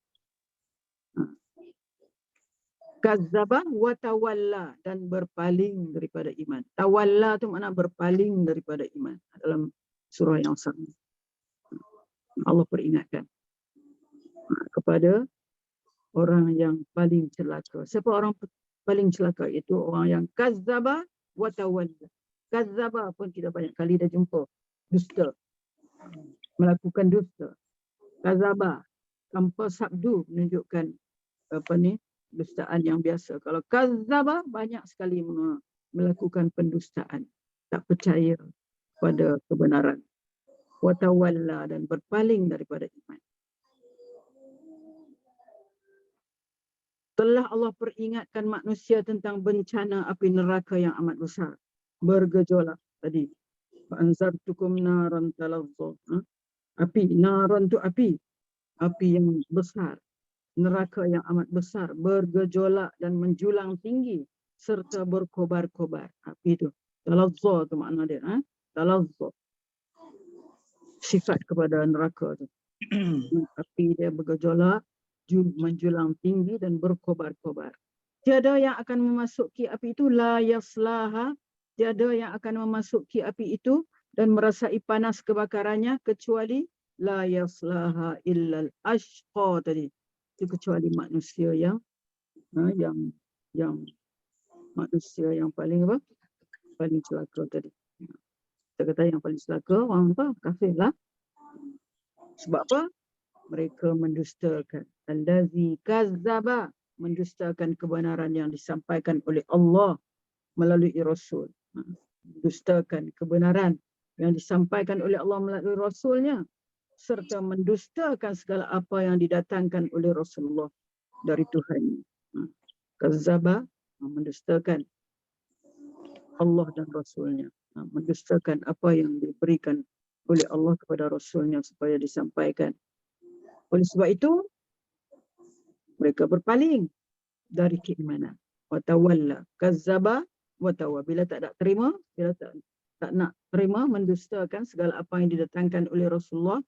Kazzaba wa tawalla, dan berpaling daripada iman. Tawalla tu makna berpaling daripada iman. Dalam surah yang sama. Allah peringatkan kepada orang yang paling celaka. Siapa orang paling celaka? Itu orang yang kazzaba wa tawalla. Kazzaba pun kita banyak kali dah jumpa. Dusta. Melakukan dusta. Kazzaba tanpa sabdu menunjukkan dustaan yang biasa. Kalau kazzaba banyak sekali melakukan pendustaan. Tak percaya pada kebenaran. Wa tawalla, dan berpaling daripada iman. Telah Allah peringatkan manusia tentang bencana api neraka yang amat besar. Bergejolak tadi. Fa'anzartukum naran taladzah. Api, naran tu api. Api yang besar. Neraka yang amat besar, bergejolak dan menjulang tinggi serta berkobar-kobar. Api itu Talazza tu makna dia. Talazza. Sifat kepada neraka tu. Api dia bergejolak, menjulang tinggi dan berkobar-kobar. Tiada yang akan memasuki api itu, la yaslaha. Tiada yang akan memasuki api itu dan merasai panas kebakarannya kecuali la yaslaha illal ashqa tadi. Itu kecuali manusia yang manusia yang paling apa? Paling celaka tadi. Kita kata yang paling celaka orang apa? Kafir lah. Sebab apa? Mereka mendustakan. Allazi kazzaba, mendustakan kebenaran yang disampaikan oleh Allah melalui Rasul. Mendustakan kebenaran yang disampaikan oleh Allah melalui Rasulnya, serta mendustakan segala apa yang didatangkan oleh Rasulullah dari Tuhan. Kazzaba, mendustakan Allah dan Rasulnya. Mendustakan apa yang diberikan oleh Allah kepada Rasulnya supaya disampaikan. Oleh sebab itu, mereka berpaling dari keimanan. Watawalla, kazzaba, watawa. Bila tak nak terima, bila tak nak terima, mendustakan segala apa yang didatangkan oleh Rasulullah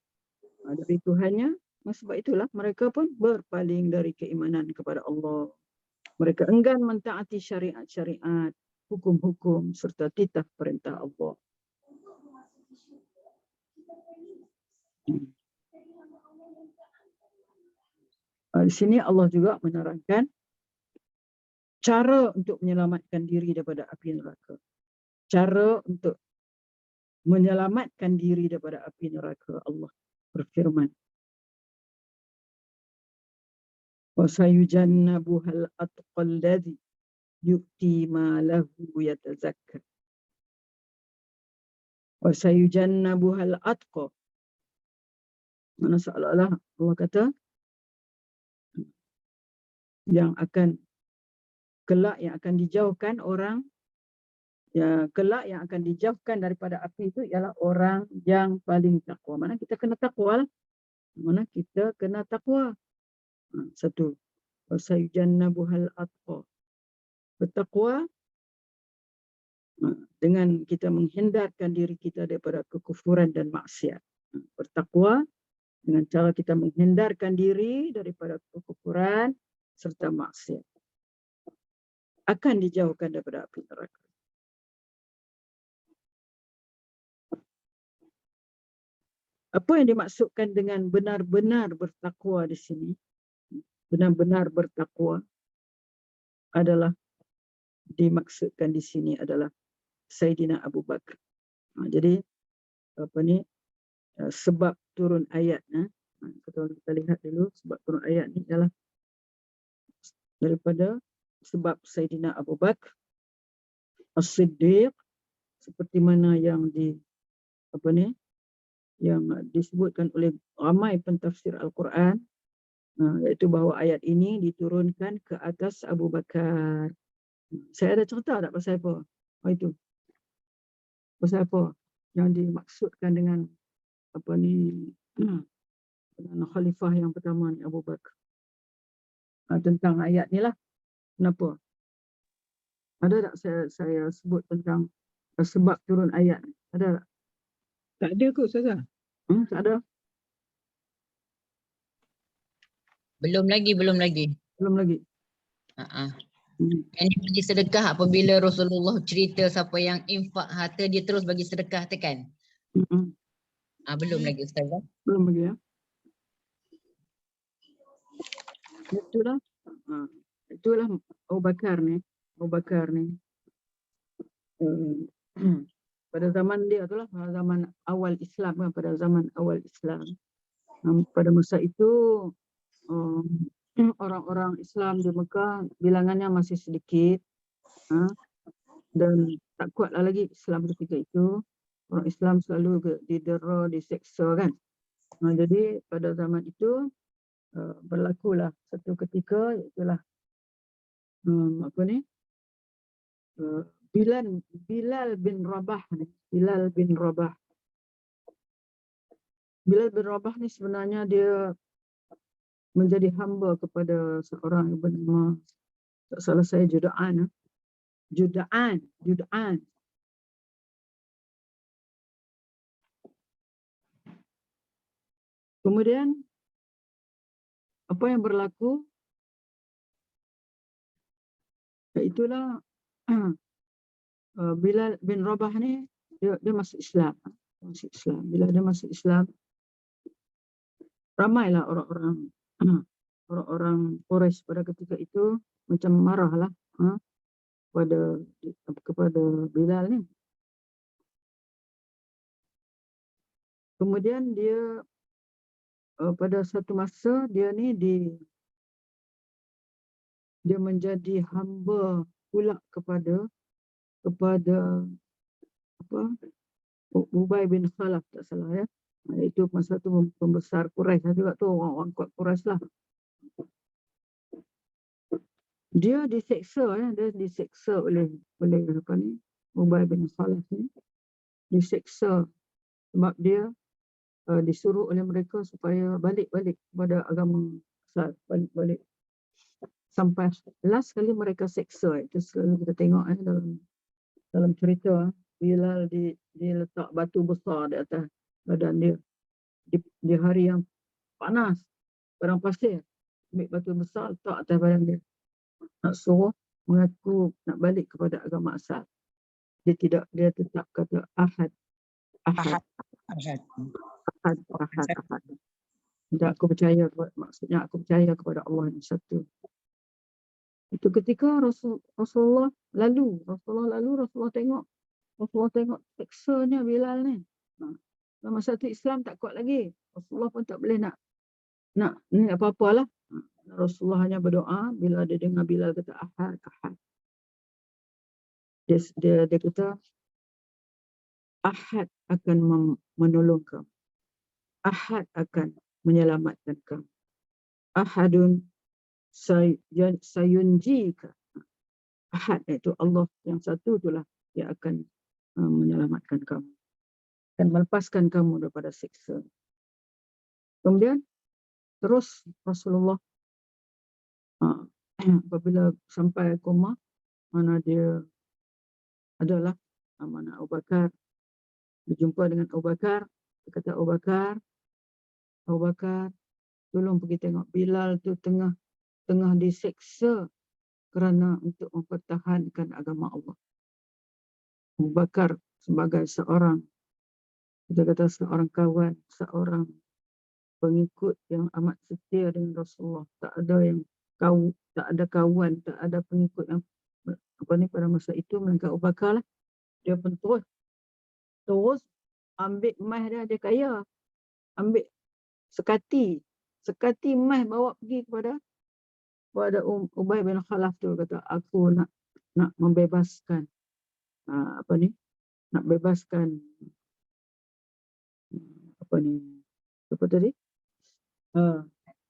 dari Tuhannya. Sebab itulah mereka pun berpaling dari keimanan kepada Allah. Mereka enggan mentaati syariat-syariat, hukum-hukum serta titah perintah Allah. Di sini Allah juga menerangkan cara untuk menyelamatkan diri daripada api neraka. Cara untuk menyelamatkan diri daripada api neraka. Allah berfirman, wa sayujannabuhal atqal ladzi yu'ti ma lahu yatazakka. Wa sayujannabuhal atqa. Mana seolah-olah Allah kata yang akan kelak yang akan dijauhkan orang, ya kelak yang akan dijauhkan daripada api itu ialah orang yang paling takwa. Mana kita kena takwa lah. Mana kita kena takwa. Satu, wasayujannabuhal atqa. Bertakwa dengan kita menghindarkan diri kita daripada kekufuran dan maksiat. Bertakwa dengan cara kita menghindarkan diri daripada kekufuran serta maksiat, akan dijauhkan daripada api neraka. Apa yang dimaksudkan dengan benar-benar bertakwa di sini? Benar-benar bertakwa adalah dimaksudkan di sini adalah Sayyidina Abu Bakar. Jadi sebab turun ayat, kita lihat dulu sebab turun ayat ni adalah daripada sebab Sayyidina Abu Bakar As-Siddiq, seperti mana yang yang disebutkan oleh ramai pentafsir Al-Quran, iaitu bahawa ayat ini diturunkan ke atas Abu Bakar. Saya ada cerita tak pasal apa? Itu pasal apa yang dimaksudkan dengan dengan khalifah yang pertama ni, Abu Bakar. Tentang ayat ni lah. Kenapa? Ada tak saya sebut tentang sebab turun ayat ni? Ada tak? Tak ada kot Ustazah. Tak ada? Belum lagi. Belum lagi. Yang dia bagi sedekah apabila Rasulullah cerita siapa yang infak harta dia terus bagi sedekah tu kan? Belum lagi Ustazah. Belum lagi ya. Itulah Abu Bakar ni. Pada zaman dia itulah, pada zaman awal Islam, pada zaman awal Islam. Pada masa itu orang-orang Islam di Mekah bilangannya masih sedikit, dan tak kuatlah lagi Islam ketika itu. Orang Islam selalu didera, diseksa kan. Jadi pada zaman itu berlakulah satu ketika, iaitulah Bilal bin Rabah ni. Bilal bin Rabah ni sebenarnya dia menjadi hamba kepada seorang yang bernama, tak salah saya, Jud'an. Kemudian apa yang berlaku? Itulah Bilal bin Rabah ni dia masuk Islam. Bila dia masuk Islam, ramailah orang-orang Quraisy pada ketika itu macam marahlah kepada Bilal ni. Kemudian dia pada satu masa dia menjadi hamba pula kepada apa, Ubay bin Khalaf, tak salah ya. Itu masa tu pembesar Quraisy juga tu, orang kuat Quraisy lah. Dia diseksa oleh apa ni, Ubay bin Khalaf ni. Diseksa sebab dia disuruh oleh mereka supaya balik kepada agama asal, balik. Sampai last kali mereka seksa, itu selalu kita tengok dalam cerita, Bilal diletak batu besar di atas badan dia di hari yang panas, padang pasir, ambil batu besar letak atas badan dia, nak suruh mengaku nak balik kepada agama asal. Dia tetap kata ahad. Tak, aku percaya, maksudnya aku percaya kepada Allah yang satu. Itu ketika Rasulullah lalu tengok seksanya Bilal ni. Dalam masa tu Islam tak kuat lagi. Rasulullah pun tak boleh nak ni apa-apalah. Rasulullah hanya berdoa bila dia dengar Bilal kata ahad. Dia kata ahad akan menolong kamu. Ahad akan menyelamatkan kamu. Ahadun sayunjika. Ahad itu Allah yang satu, itulah yang akan menyelamatkan kamu, akan melepaskan kamu daripada siksa. Kemudian terus Rasulullah apabila sampai koma, mana dia adalah mana Abu Bakar, berjumpa dengan Abu Bakar. Dia kata, Abu Bakar, tolong pergi tengok Bilal tu tengah diseksa kerana untuk mempertahankan agama Allah. Abu Bakar sebagai seorang kawan, seorang pengikut yang amat setia dengan Rasulullah, tak ada kawan, tak ada pengikut yang pada masa itu melainkan Abu Bakar lah. Dia pun terus ambil emas dia kaya, ambil sekati emas bawa pergi kepada Ubay bin Khalaf tu, kata aku nak membebaskan nak bebaskan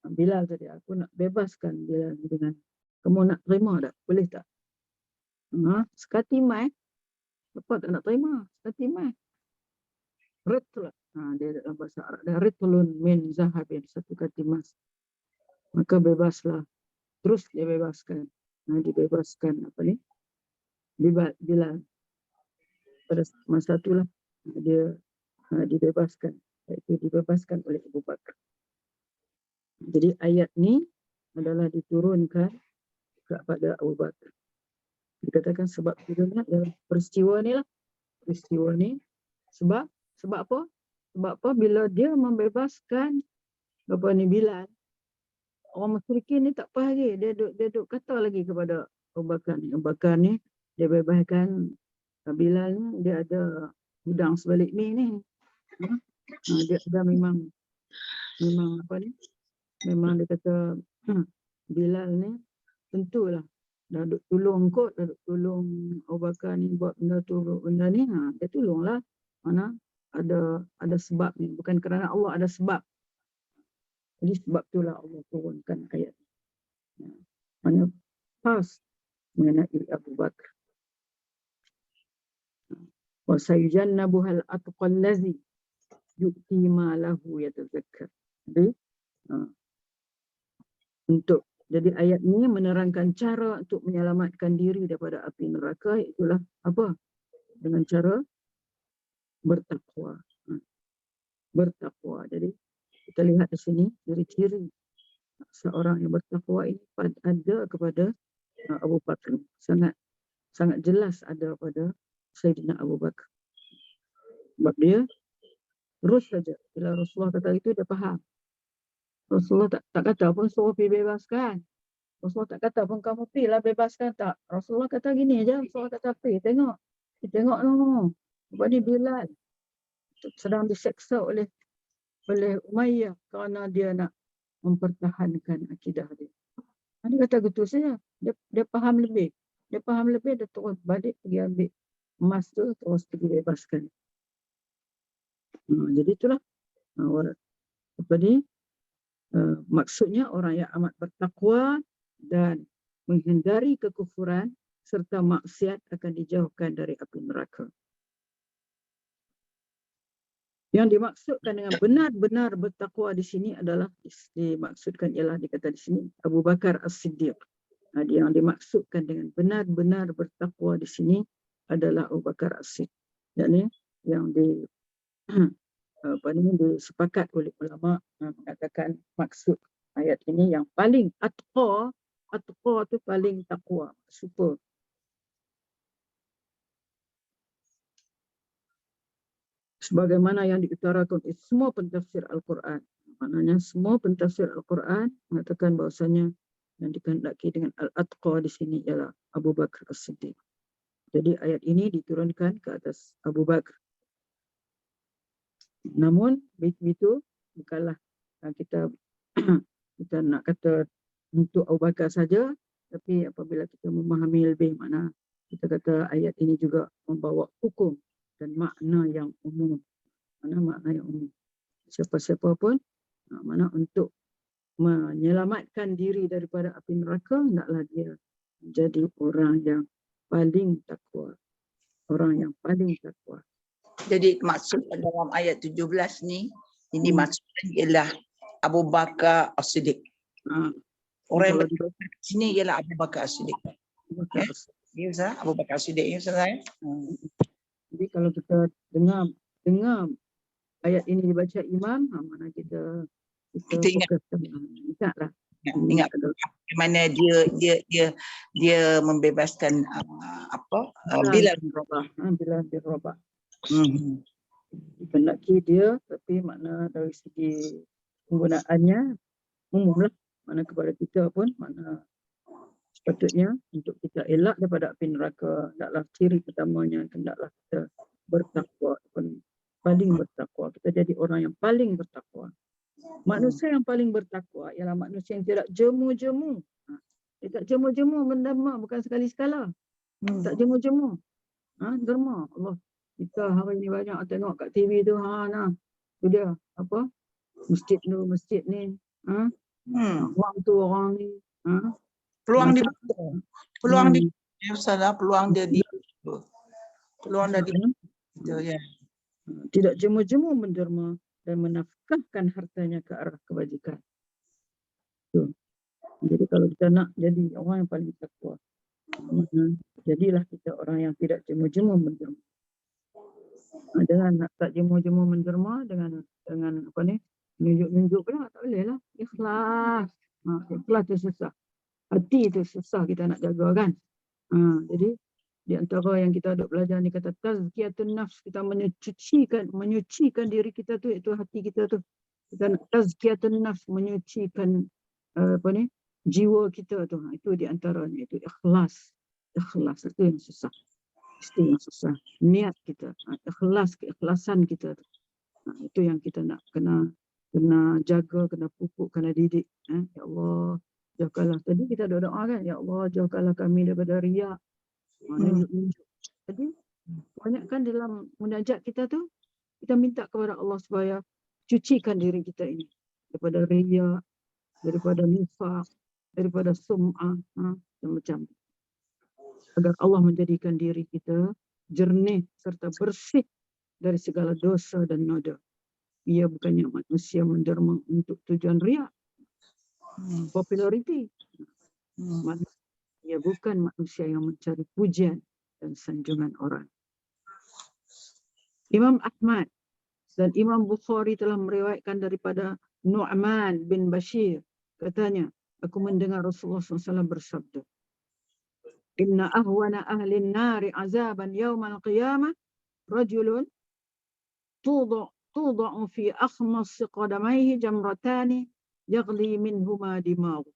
Bilal tadi. Aku nak bebaskan Bilal dengan kamu nak terima tak? Boleh tak? Sekati emas, lepas tak nak terima sekati emas. Ritl, dia dalam bahasa Arab dia ritlun min zahabin, satu kati emas. Maka bebaslah. Terus dia bebaskan. Dibebaskan Bilal. Pada masa itulah dia dibebaskan. Iaitu dibebaskan oleh Abu Bakar. Jadi ayat ni adalah diturunkan kepada Abu Bakar. Dikatakan sebab peristiwa ni sebab apa? Sebab apa? Bila dia membebaskan Bilal, orang musyrikin ni tak apa lagi. Dia duk kata lagi kepada Abu Bakar ni. Abu Bakar ni dia bebaskan Bilal ni, dia ada hudang sebalik ni. Dia ada memang memang dia kata Bilal ni tentulah dah duk tolong Abu Bakar ni buat benda ni, dia tolonglah. Mana ada sebab ni, bukan kerana Allah, ada sebab. Jadi sebab itulah Allah turunkan ayat ni. Mana pas mengenai Abu Bakar. Wa sayujannabuhal atqal ladzi yu'ti ma lahu yatazakkar. Jadi ayat ni menerangkan cara untuk menyelamatkan diri daripada api neraka, itulah apa? Dengan cara bertakwa. Jadi kita lihat di sini ciri-ciri seorang yang bertakwa ini ada kepada Abu Bakar. Sangat jelas ada pada Sayyidina Abu Bakar. Sebab dia terus saja bila Rasulullah kata itu dia faham. Rasulullah tak kata pun suruh pergi bebaskan. Rasulullah tak kata pun kamu pergilah bebaskan, tak. Rasulullah kata gini aja, Rasulullah kata pergi tengok. Tengok no. Sebab ni Bilal sedang diseksa oleh Umayyah kerana dia nak mempertahankan akidah dia. Dia kata gitu saja. Dia faham lebih. Dia terus balik pergi ambil emas tu, terus pergi bebaskan. Jadi itulah maksudnya orang yang amat bertakwa dan menghindari kekufuran serta maksiat akan dijauhkan dari api neraka. Yang dimaksudkan dengan benar-benar bertakwa di sini adalah dimaksudkan ialah dikata di sini Abu Bakar As-Siddiq. Yang dimaksudkan dengan benar-benar bertakwa di sini adalah Abu Bakar As-Siddiq. Yakni yang disepakat oleh ulama mengatakan maksud ayat ini yang paling atqa tu paling takwa, super. Sebagaimana yang diutarakan oleh semua pentafsir Al-Quran. Maknanya semua pentafsir Al-Quran mengatakan bahawasanya yang dikehendaki dengan Al-Atqa di sini ialah Abu Bakar As-Siddiq. Jadi ayat ini diturunkan ke atas Abu Bakar. Namun begitu bukanlah kita nak kata untuk Abu Bakar saja, tapi apabila kita memahami lebih makna, kita kata ayat ini juga membawa hukum dan makna yang umum. Makna yang umum. Siapa-siapa pun mana untuk menyelamatkan diri daripada api neraka, hendaklah dia menjadi orang yang paling takwa. Orang yang paling takwa. Jadi maksud dalam ayat 17 ni, ini maksudnya ialah Abu Bakar As-Siddiq. Orang yang berkata di sini ialah Abu Bakar As-Siddiq. Ya, Ustaz? Abu Bakar As-Siddiq ya, Ustaz? Jadi kalau kita dengar ayat ini dibaca imam, mana kita ingatlah. Ingat bagaimana dia membebaskan Bilal bin Rabah. Bilal bin Rabah. Hendaki dia, tapi makna dari segi penggunaannya umumlah. Mana kepada kita pun mana sepatutnya untuk kita elak daripada api neraka, hendaklah ciri pertamanya hendaklah kita bertakwa, paling bertakwa. Kita jadi orang yang paling bertakwa. Manusia yang paling bertakwa ialah manusia yang tidak jemu-jemu. Tidak jemu-jemu menderma, bukan sekali-sekala. Tak jemu-jemu. Derma. Allah. Kita hari ni banyak tengok kat TV tu, tu dia apa? Masjid ni. Orang tu orang ni. Peluang dia ya. Tidak jemu-jemu menderma dan menafkahkan hartanya ke arah kebajikan. Jadi kalau kita nak jadi orang yang paling takwa, jadilah kita orang yang tidak jemu-jemu menderma. Dengan tak jemu-jemu menderma dengan apa ni, nunjuk-nunjuk pula tak boleh lah. Ikhlas. Ikhlas tu susah. Hati tu susah kita nak jaga kan. Jadi di antara yang kita duk belajar ni kata tazkiyatun nafs, kita menyucikan diri kita tu, iaitu hati kita tu. Kita nak tazkiyatun nafs, menyucikan jiwa kita tu. Itu di antaranya, itu ikhlas. Ikhlas itu yang susah. Itu yang susah. Niat kita, ikhlas, keikhlasan kita tu. Itu yang kita nak kena jaga, kena pupuk, kena didik. Ya Allah, jauhkanlah. Tadi kita doa kan, ya Allah jauhkanlah kami daripada riak. Nunjuk-nunjuk. Jadi banyakkan dalam munajat kita tu, kita minta kepada Allah supaya cucikan diri kita ini daripada riya, daripada nifaq, daripada sum'ah, macam agar Allah menjadikan diri kita jernih serta bersih dari segala dosa dan noda. Ia bukannya manusia menderma untuk tujuan riak, populariti. Ia bukan manusia yang mencari pujian dan sanjungan orang. Imam Ahmad dan Imam Bukhari telah meriwayatkan daripada Nu'man bin Bashir katanya, aku mendengar Rasulullah SAW bersabda, inna ahwana ahli nari azaban yawmal qiyamah rajulun tuda'u fi akhmas qadamaihi jamratani yaghli minhuma dimaghu.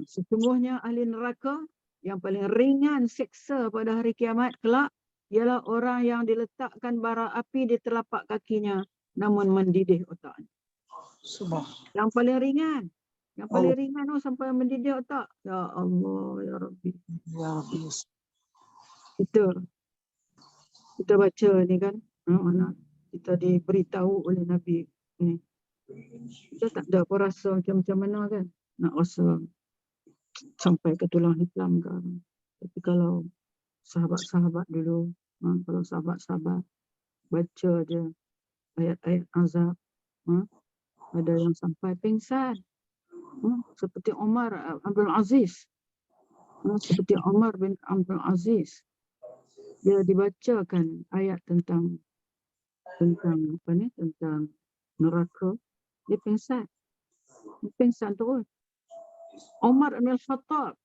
Sesungguhnya ahli neraka yang paling ringan siksa pada hari kiamat kelak ialah orang yang diletakkan bara api di telapak kakinya namun mendidih otaknya. Yang paling ringan. Yang paling ringan sampai mendidih otak. Ya Allah, ya Rabbi. Ya Rabbi. Kita baca ni kan, mana kita diberitahu oleh Nabi ni. Kita tak ada apa rasa macam mana kan. Nak rasa sampai ke tulang hitam kan. Tapi kalau sahabat-sahabat dulu, kalau sahabat-sahabat baca je ayat-ayat azab, ada yang sampai pingsan. Seperti Umar Abdul Aziz. Seperti Umar bin Abdul Aziz. Dia dibacakan ayat tentang apa ni, tentang neraka. Dia pingsan. Pingsan terus. Umar bin Khattab,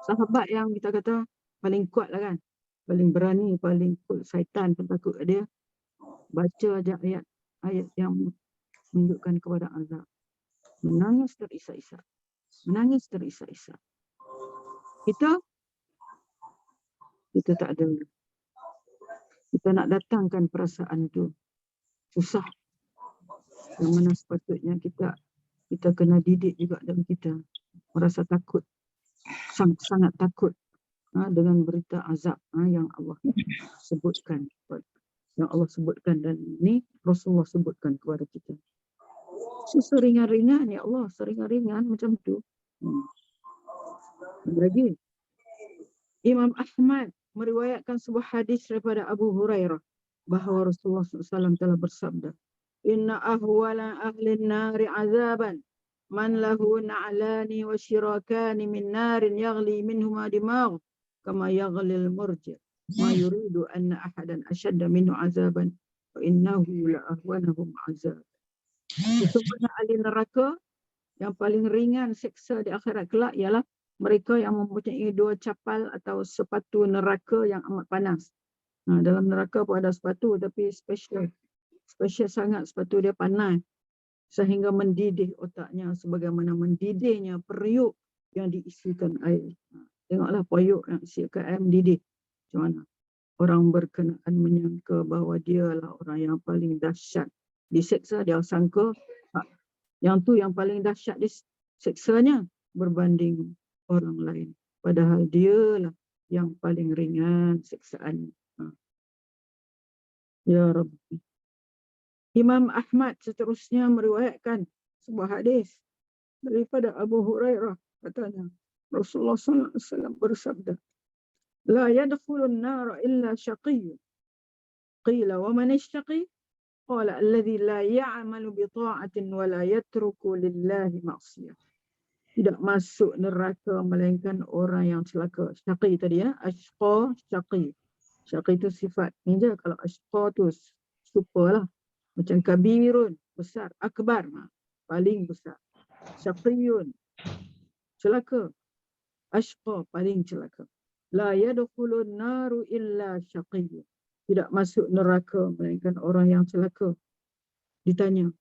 sahabat yang kita kata paling kuat lah kan. Paling berani, paling kuat, syaitan pun takut dia. Baca aja ayat yang menunjukkan kepada azab. Menangis terisak-isak. Menangis terisak-isak. Kita tak ada. Kita nak datangkan perasaan tu susah. Yang mana sepatutnya kita kena didik juga dalam kita. Merasa takut. Sangat takut dengan berita azab yang Allah sebutkan. Yang Allah sebutkan dan ni Rasulullah sebutkan kepada kita. Seringan-ringan ya Allah, seringan-ringan macam tu. Lagi Imam Ahmad meriwayatkan sebuah hadis daripada Abu Hurairah bahawa Rasulullah SAW telah bersabda, inna ahwala ahli nari azaban man lahu na'lani wa shirakani min narin yaghli minhuma dimagh kama yaghli al-murji' ma yuridu anna ahadan ashadda minhu azaban wa innahu la ahwanahum azab. Sesungguhnya ahli neraka yang paling ringan siksa di akhirat kelak ialah mereka yang mempunyai dua capal atau sepatu neraka yang amat panas. Dalam neraka pun ada sepatu tapi special sangat sepatu dia panas sehingga mendidih otaknya sebagaimana mendidihnya periuk yang diisikan air. Tengoklah periuk yang isikan air mendidih. Macam mana? Orang berkenaan menyangka bahawa dialah orang yang paling dahsyat diseksa, dia sangka yang tu yang paling dahsyat diseksanya berbanding orang lain. Padahal dialah yang paling ringan seksaannya. Ya Rabbi. Imam Ahmad seterusnya meriwayatkan sebuah hadis daripada Abu Hurairah, katanya Rasulullah SAW bersabda, la yadkhulun nar illa syaqiyun. Qila wa man ash-shaqi? Qala alladhi la ya'malu bi ta'atin wa la yatruku lillahi ma'siyah. Tidak masuk neraka melainkan orang yang celaka. Syaqi tadi ya, ashqa, syaqi. Syaqi itu sifat. Ini je, kalau ashqa tu super lah. Macam kabirun, besar, akbar, paling besar. Syaqiyun, celaka. Ashqa, paling celaka. La yadkhulun naru illa syaqiyun. Tidak masuk neraka melainkan orang yang celaka. Ditanya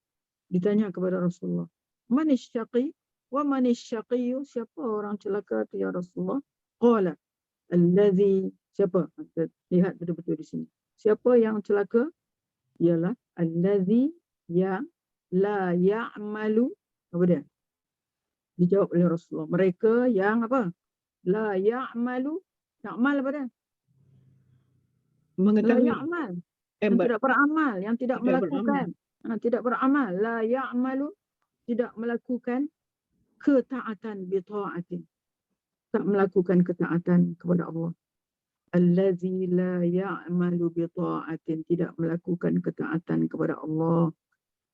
kepada Rasulullah, manish syaqi? Wa manish syaqiyyu? Siapa orang celaka tu ya Rasulullah? Qala allazi, siapa? Lihat betul-betul di sini. Siapa yang celaka? Ialah allazi yang la ya'malu. Apa dia? Dijawab oleh Rasulullah. Mereka yang apa? La ya'malu. Ya'mal apa dia? La ya'mal. Yang tidak beramal, yang tidak melakukan. Tidak beramal. La ya'malu. Tidak melakukan ketaatan bi ta'atin. Tak melakukan ketaatan kepada Allah. Allazi la ya'malu bi ta'atin, tidak melakukan ketaatan kepada Allah.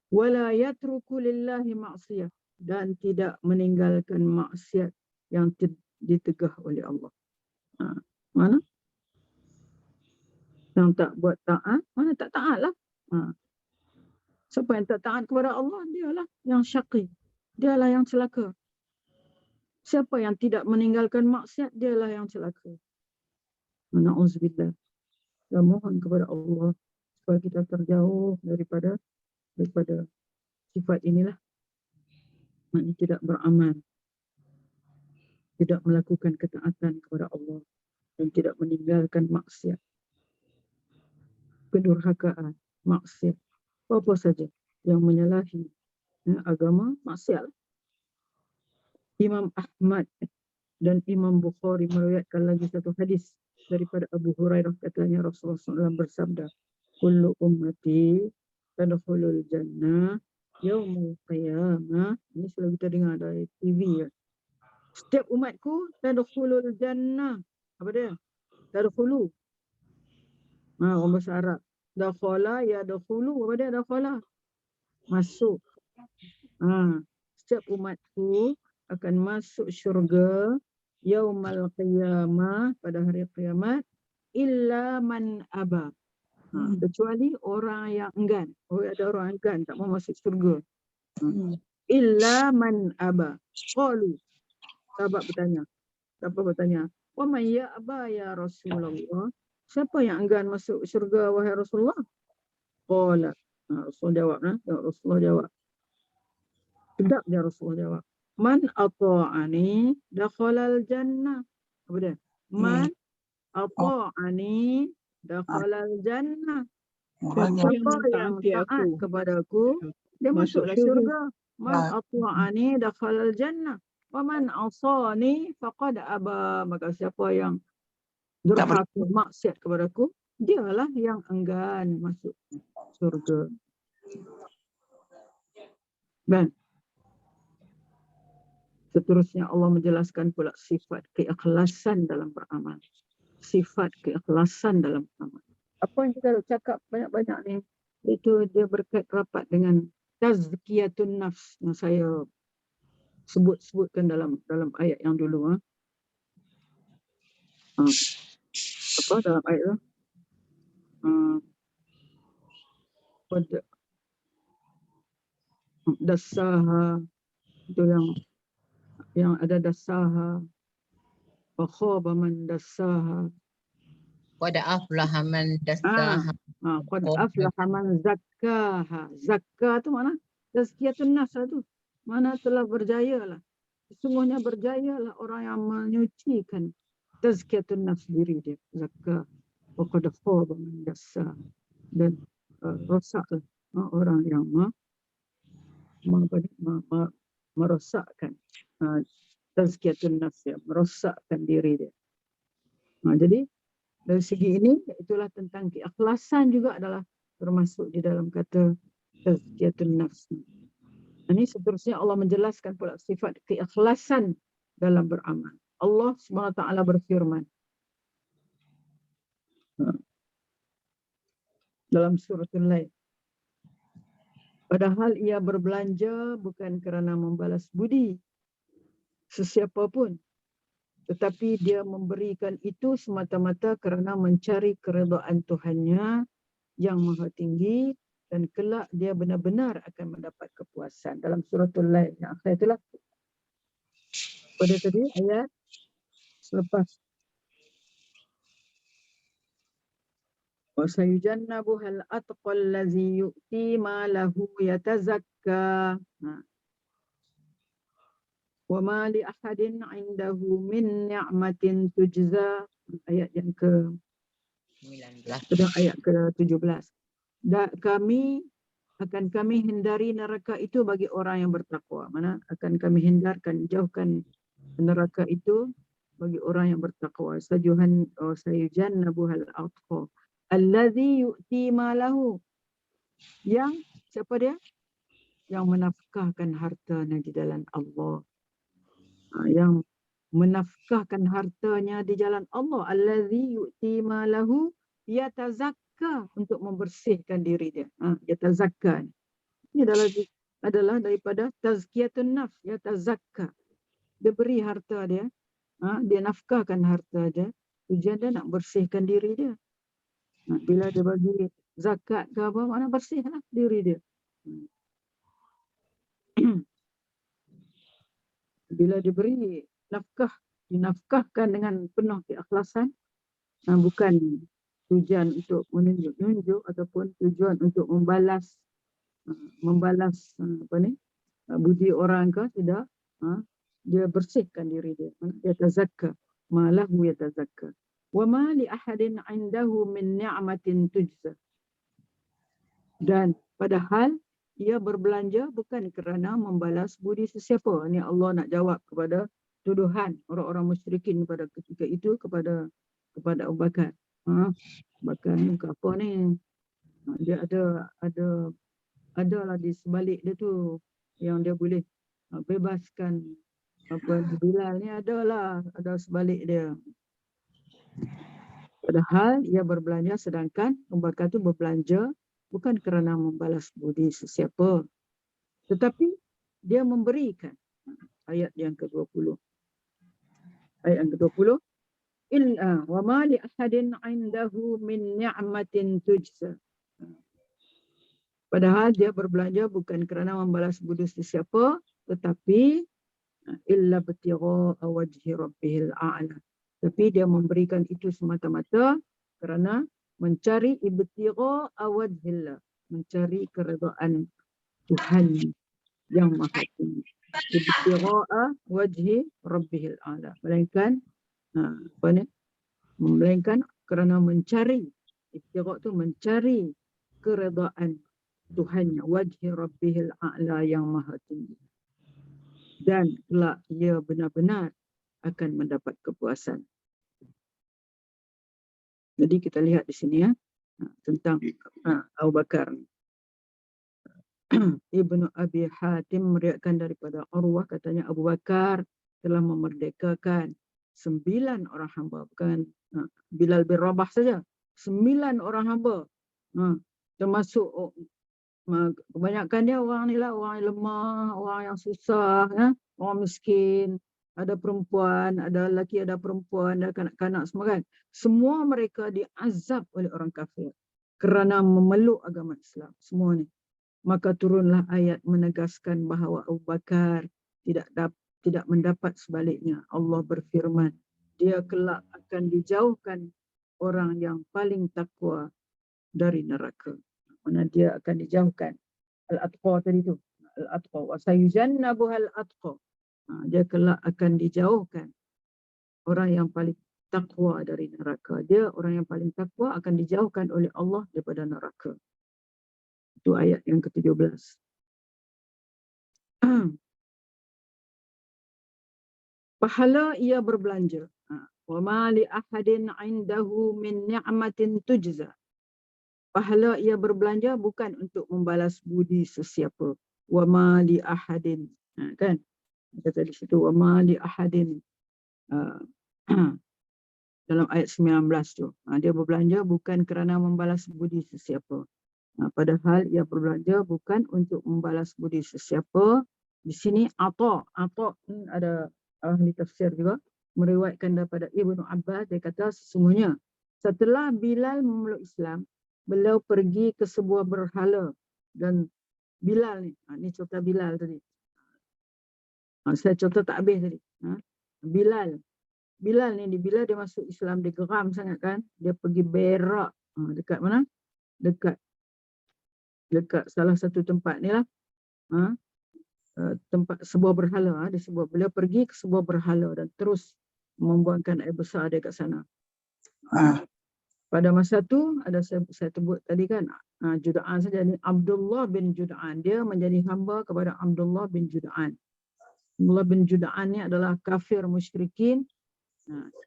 Wala yatruku lillahi ma'siyah, dan tidak meninggalkan maksiat yang ditegah oleh Allah. Mana? Yang tak buat taat, mana tak taat lah. Siapa yang tak taat kepada Allah, dialah yang syaqi. Dialah yang celaka. Siapa yang tidak meninggalkan maksiat, dialah yang celaka. Na'udzubillah. Dan mohon kepada Allah supaya kita terjauh daripada sifat inilah. Maknanya tidak beramal, tidak melakukan ketaatan kepada Allah dan tidak meninggalkan maksiat, kedurhakaan, maksiat, apa saja yang menyalahi agama, maksiat. Imam Ahmad dan Imam Bukhari meriwayatkan lagi satu hadis daripada Abu Hurairah, katanya Rasulullah SAW bersabda, kullu ummati tadkhulul jannah yaumul qiyamah. Ini selalu kita dengar dari TV ya. Setiap umatku tadkhulul jannah. Apa dia? Tadkhulu. Orang bahasa Arab. Dakhala ya dakhulu. Apa dia? Dakhala. Masuk. Setiap umatku akan masuk syurga yaumal qiyamah, pada hari kiamat, illa man aba. Kecuali orang yang enggan. Ada orang enggan tak mau masuk syurga. Illa man aba. Qalu. Sahabat bertanya. Siapa bertanya? Wa man ya aba ya Rasulullah? Siapa yang enggan masuk syurga wahai Rasulullah? Qala. Rasul jawab. Rasulullah jawab. Sedap dia Rasulullah jawab. Man ata'ani dakhalal jannah. Apa dia? Man ata'ani dakhalal jannah. Siapa yang taat kepadaku, dia masuklah syurga. Man ata'ani dakhalal jannah. Wa man asani faqad aba. Maka siapa yang durhaka, maksiat kepadaku, dialah yang enggan masuk syurga. Dan seterusnya Allah menjelaskan pula sifat keikhlasan dalam beramal. Sifat keikhlasan dalam beramal. Apa yang kita cakap banyak-banyak ni, itu dia berkait rapat dengan tazkiyatun nafs yang saya sebutkan dalam ayat yang dulu. Apa dalam ayat tu? Pada dasaha, itu yang ada dasaha, wa khaba man dasaha, qad aflaha man dassaha, qad aflaha man zakkaha. Zakka tu mana? Tazkiyatun nafs tu. Mana telah berjayalah. Sesungguhnya berjayalah orang yang menyucikan tazkiyatun nafs diri dia. Zakka. Wa qad khaba man dassaha. Dan rosaklah orang yang merosakkan tazkiyatun nafs, merosakkan diri dia. Jadi dari segi ini, itulah tentang keikhlasan juga adalah termasuk di dalam kata tazkiyatun nafs. Ini seterusnya Allah menjelaskan pula sifat keikhlasan dalam beramal. Allah SWT berfirman dalam suratul Lail, padahal ia berbelanja bukan kerana membalas budi sesiapa pun, tetapi dia memberikan itu semata-mata kerana mencari keredaan Tuhannya yang maha tinggi, dan kelak dia benar-benar akan mendapat kepuasan. Dalam suratul Lail yang akhir itulah. Pada tadi ayat selepas. Wa sayujannabuhal atqal ladzi yu'ti ma lahu yatazakka. Wa ma li ahadin 'indahu min ni'matin tujza. Ayat yang ke 19. Ayat ke-17. Dan kami hindari neraka itu bagi orang yang bertakwa. Mana akan kami hindarkan, jauhkan neraka itu bagi orang yang bertakwa. Sayujannabuhal atqa alladzi yu'ti ma lahu. Yang siapa dia? Yang menafkahkan hartanya di jalan Allah. Yang menafkahkan hartanya di jalan Allah. Allazi yu'ti ma lahu yatazakka, untuk membersihkan diri dia. Yatazakka. Ini adalah daripada tazkiyatun nafs, yatazakka. Dia beri harta dia. Dia nafkahkan harta dia. Tujuan dia nak bersihkan diri dia. Bila dia bagi zakat ke apa, mana bersihlah diri dia. Bila diberi nafkah, dinafkahkan dengan penuh keikhlasan, bukan tujuan untuk menunjuk-nunjuk ataupun tujuan untuk membalas budi orang ke, tidak. Dia bersihkan diri dia. Yatazakka, malahu yatazakka. Wa ma li ahadin 'indahu min ni'matin tujza. Dan padahal ia berbelanja bukan kerana membalas budi sesiapa. Ini Allah nak jawab kepada tuduhan orang-orang musyrikin pada ketika itu kepada Abu Bakar. Bakar ni apa ni? Dia adalah di sebalik dia tu yang dia boleh bebaskan Bilal ni, ada sebalik dia. Padahal ia berbelanja, sedangkan Abu Bakar tu berbelanja bukan kerana membalas budi sesiapa, tetapi dia memberikan. Ayat yang ke-20. Ayat yang ke-20. Illa wa ma li ahadin 'indahu min ni'matin tujza. Padahal dia berbelanja bukan kerana membalas budi sesiapa, tetapi illa btigha wajhi rabbihil a'la. Tapi dia memberikan itu semata-mata kerana mencari ibtigha wajhillah, mencari keredaan Tuhan yang Maha Tinggi. Ibtigha wajhi rabbihil a'la. Melainkan kerana mencari, ibtigha tu mencari keredaan Tuhannya, wajhi rabbihil a'la, yang Maha Tinggi. Dan kelak ia benar-benar akan mendapat kepuasan. Jadi kita lihat di sini tentang Abu Bakar. Ibnu Abi Hatim meriwayatkan daripada Urwah, katanya Abu Bakar telah memerdekakan 9 orang hamba, bukan Bilal bin Rabah saja, 9 orang hamba. Termasuk kebanyakan dia orang ni lah, orang yang lemah, orang yang susah, orang miskin, ada perempuan, ada lelaki, ada perempuan, ada kanak-kanak semua kan. Semua mereka diazab oleh orang kafir kerana memeluk agama Islam, semua ni. Maka turunlah ayat menegaskan bahawa Abu Bakar tidak mendapat sebaliknya. Allah berfirman, dia kelak akan dijauhkan orang yang paling takwa dari neraka. Mana dia akan dijauhkan. Al-Atqa tadi tu. Al-Atqa. Wa sayujannabuha al-Atqa. Dia kelak akan dijauhkan orang yang paling takwa dari neraka. Dia orang yang paling takwa akan dijauhkan oleh Allah daripada neraka. Itu ayat yang ke-17. Pahala ia berbelanja. Wa ma li ahadin 'indahu min ni'matin tujza. Pahala ia berbelanja bukan untuk membalas budi sesiapa. Wa ma li ahadin. Kan? Kata di situ wa ma li ahadin. Dalam ayat 19 tu. Dia berbelanja bukan kerana membalas budi sesiapa. Padahal ia berbelanja bukan untuk membalas budi sesiapa. Di sini Ata ada ahli tafsir juga meriwayatkan daripada Ibnu Abbas, dia kata sesungguhnya setelah Bilal memeluk Islam, beliau pergi ke sebuah berhala. Dan Bilal ni, ni cerita Bilal tadi. Saya cerita tak habis tadi. Bilal ni, bila dia masuk Islam, dia geram sangat kan. Dia pergi berak dekat mana? Dekat salah satu tempat ni lah. Tempat sebuah berhala. Beliau pergi ke sebuah berhala dan terus membuangkan air besar dia kat sana. Pada masa tu ada saya sebut tadi kan, Jud'an saja ni, Abdullah bin Jud'an, dia menjadi hamba kepada Abdullah bin Jud'an. Abdullah bin Jud'an ni adalah kafir musyrikin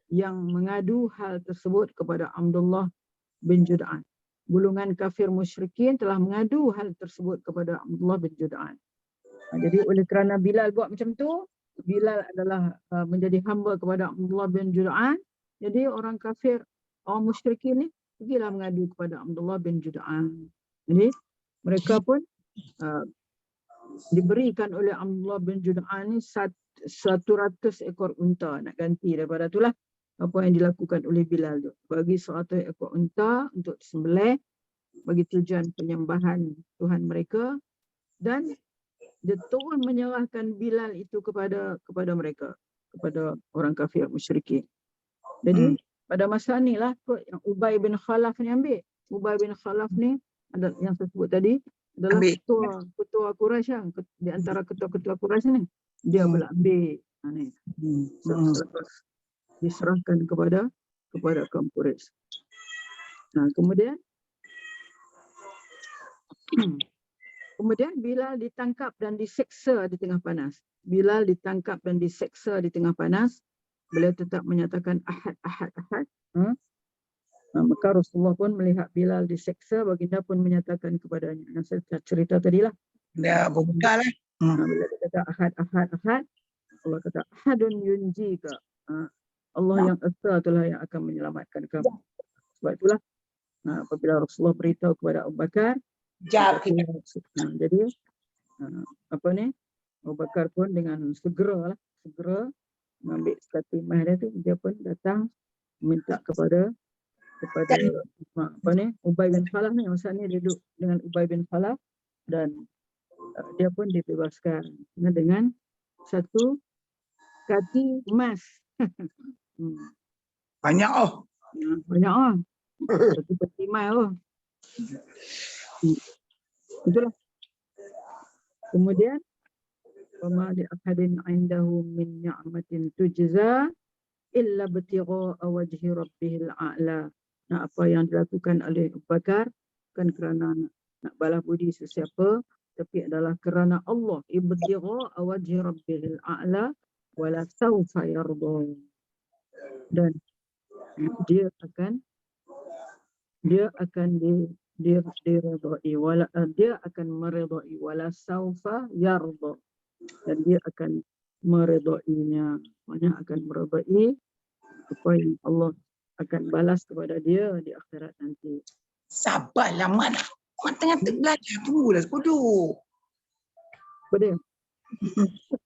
yang mengadu hal tersebut kepada Abdullah bin Jud'an. Golongan kafir musyrikin telah mengadu hal tersebut kepada Abdullah bin Jud'an. Jadi oleh kerana Bilal buat macam tu, Bilal adalah menjadi hamba kepada Abdullah bin Jud'an. Jadi orang kafir, orang musyrikin ni pergilah mengadu kepada Abdullah bin Jud'an. Jadi mereka pun diberikan oleh Abdullah bin Jud'an ni 100 ekor unta, nak ganti daripada itulah apa yang dilakukan oleh Bilal tu. Bagi 100 ekor unta untuk disembelih bagi tujuan penyembahan Tuhan mereka. dan dia turun menyerahkan Bilal itu kepada mereka, kepada orang kafir musyrikin. Jadi pada masa ni lah yang Ubay bin Khalaf ni ambil. Ubay bin Khalaf ni ada yang saya sebut tadi adalah ketua Quraisy yang di antara ketua-ketua Quraisy ni. Dia pula ambil ni. Selepas diserahkan kepada kaum Quraisy. Nah, kemudian Bilal ditangkap dan diseksa di tengah panas. Bilal ditangkap dan diseksa di tengah panas. Beliau tetap menyatakan ahad. Maka Rasulullah pun melihat Bilal diseksa, baginda pun menyatakan kepadanya. Yang saya cerita tadilah. Ya, buka lah. Bila dia kata ahad. Allah kata ahadun yunjika. Allah yang esa itulah yang akan menyelamatkan kamu. Sebab itulah apabila Rasulullah beritahu kepada Abu Bakar, jadi Abu Bakar pun dengan segera mengambil katimah dia pun datang minta kepada Ubay bin Khalaf ni. Masa ni dia duduk dengan Ubay bin Khalaf dan dia pun dibebaskan dengan satu kaki emas. Banyak Satu peti emas itulah. Kemudian wama li ahadin indahu min ni'matin tujza illa ibtigha'a wajhi rabbihil a'la. Apa yang dilakukan oleh Abu Bakar bukan kerana nak balas budi sesiapa, tapi adalah kerana Allah. Ibtigha'a wajhi rabbihil a'la wala sawfa yarda. Dan dia akan diridai, dia akan meridai, wala saufa yarda, dan dia akan meridainya. Maksudnya akan meridai apa yang Allah akan balas kepada dia di akhirat nanti. Sabarlah Mak. Mak tengah belajar, tunggulah duduk. Apa dia?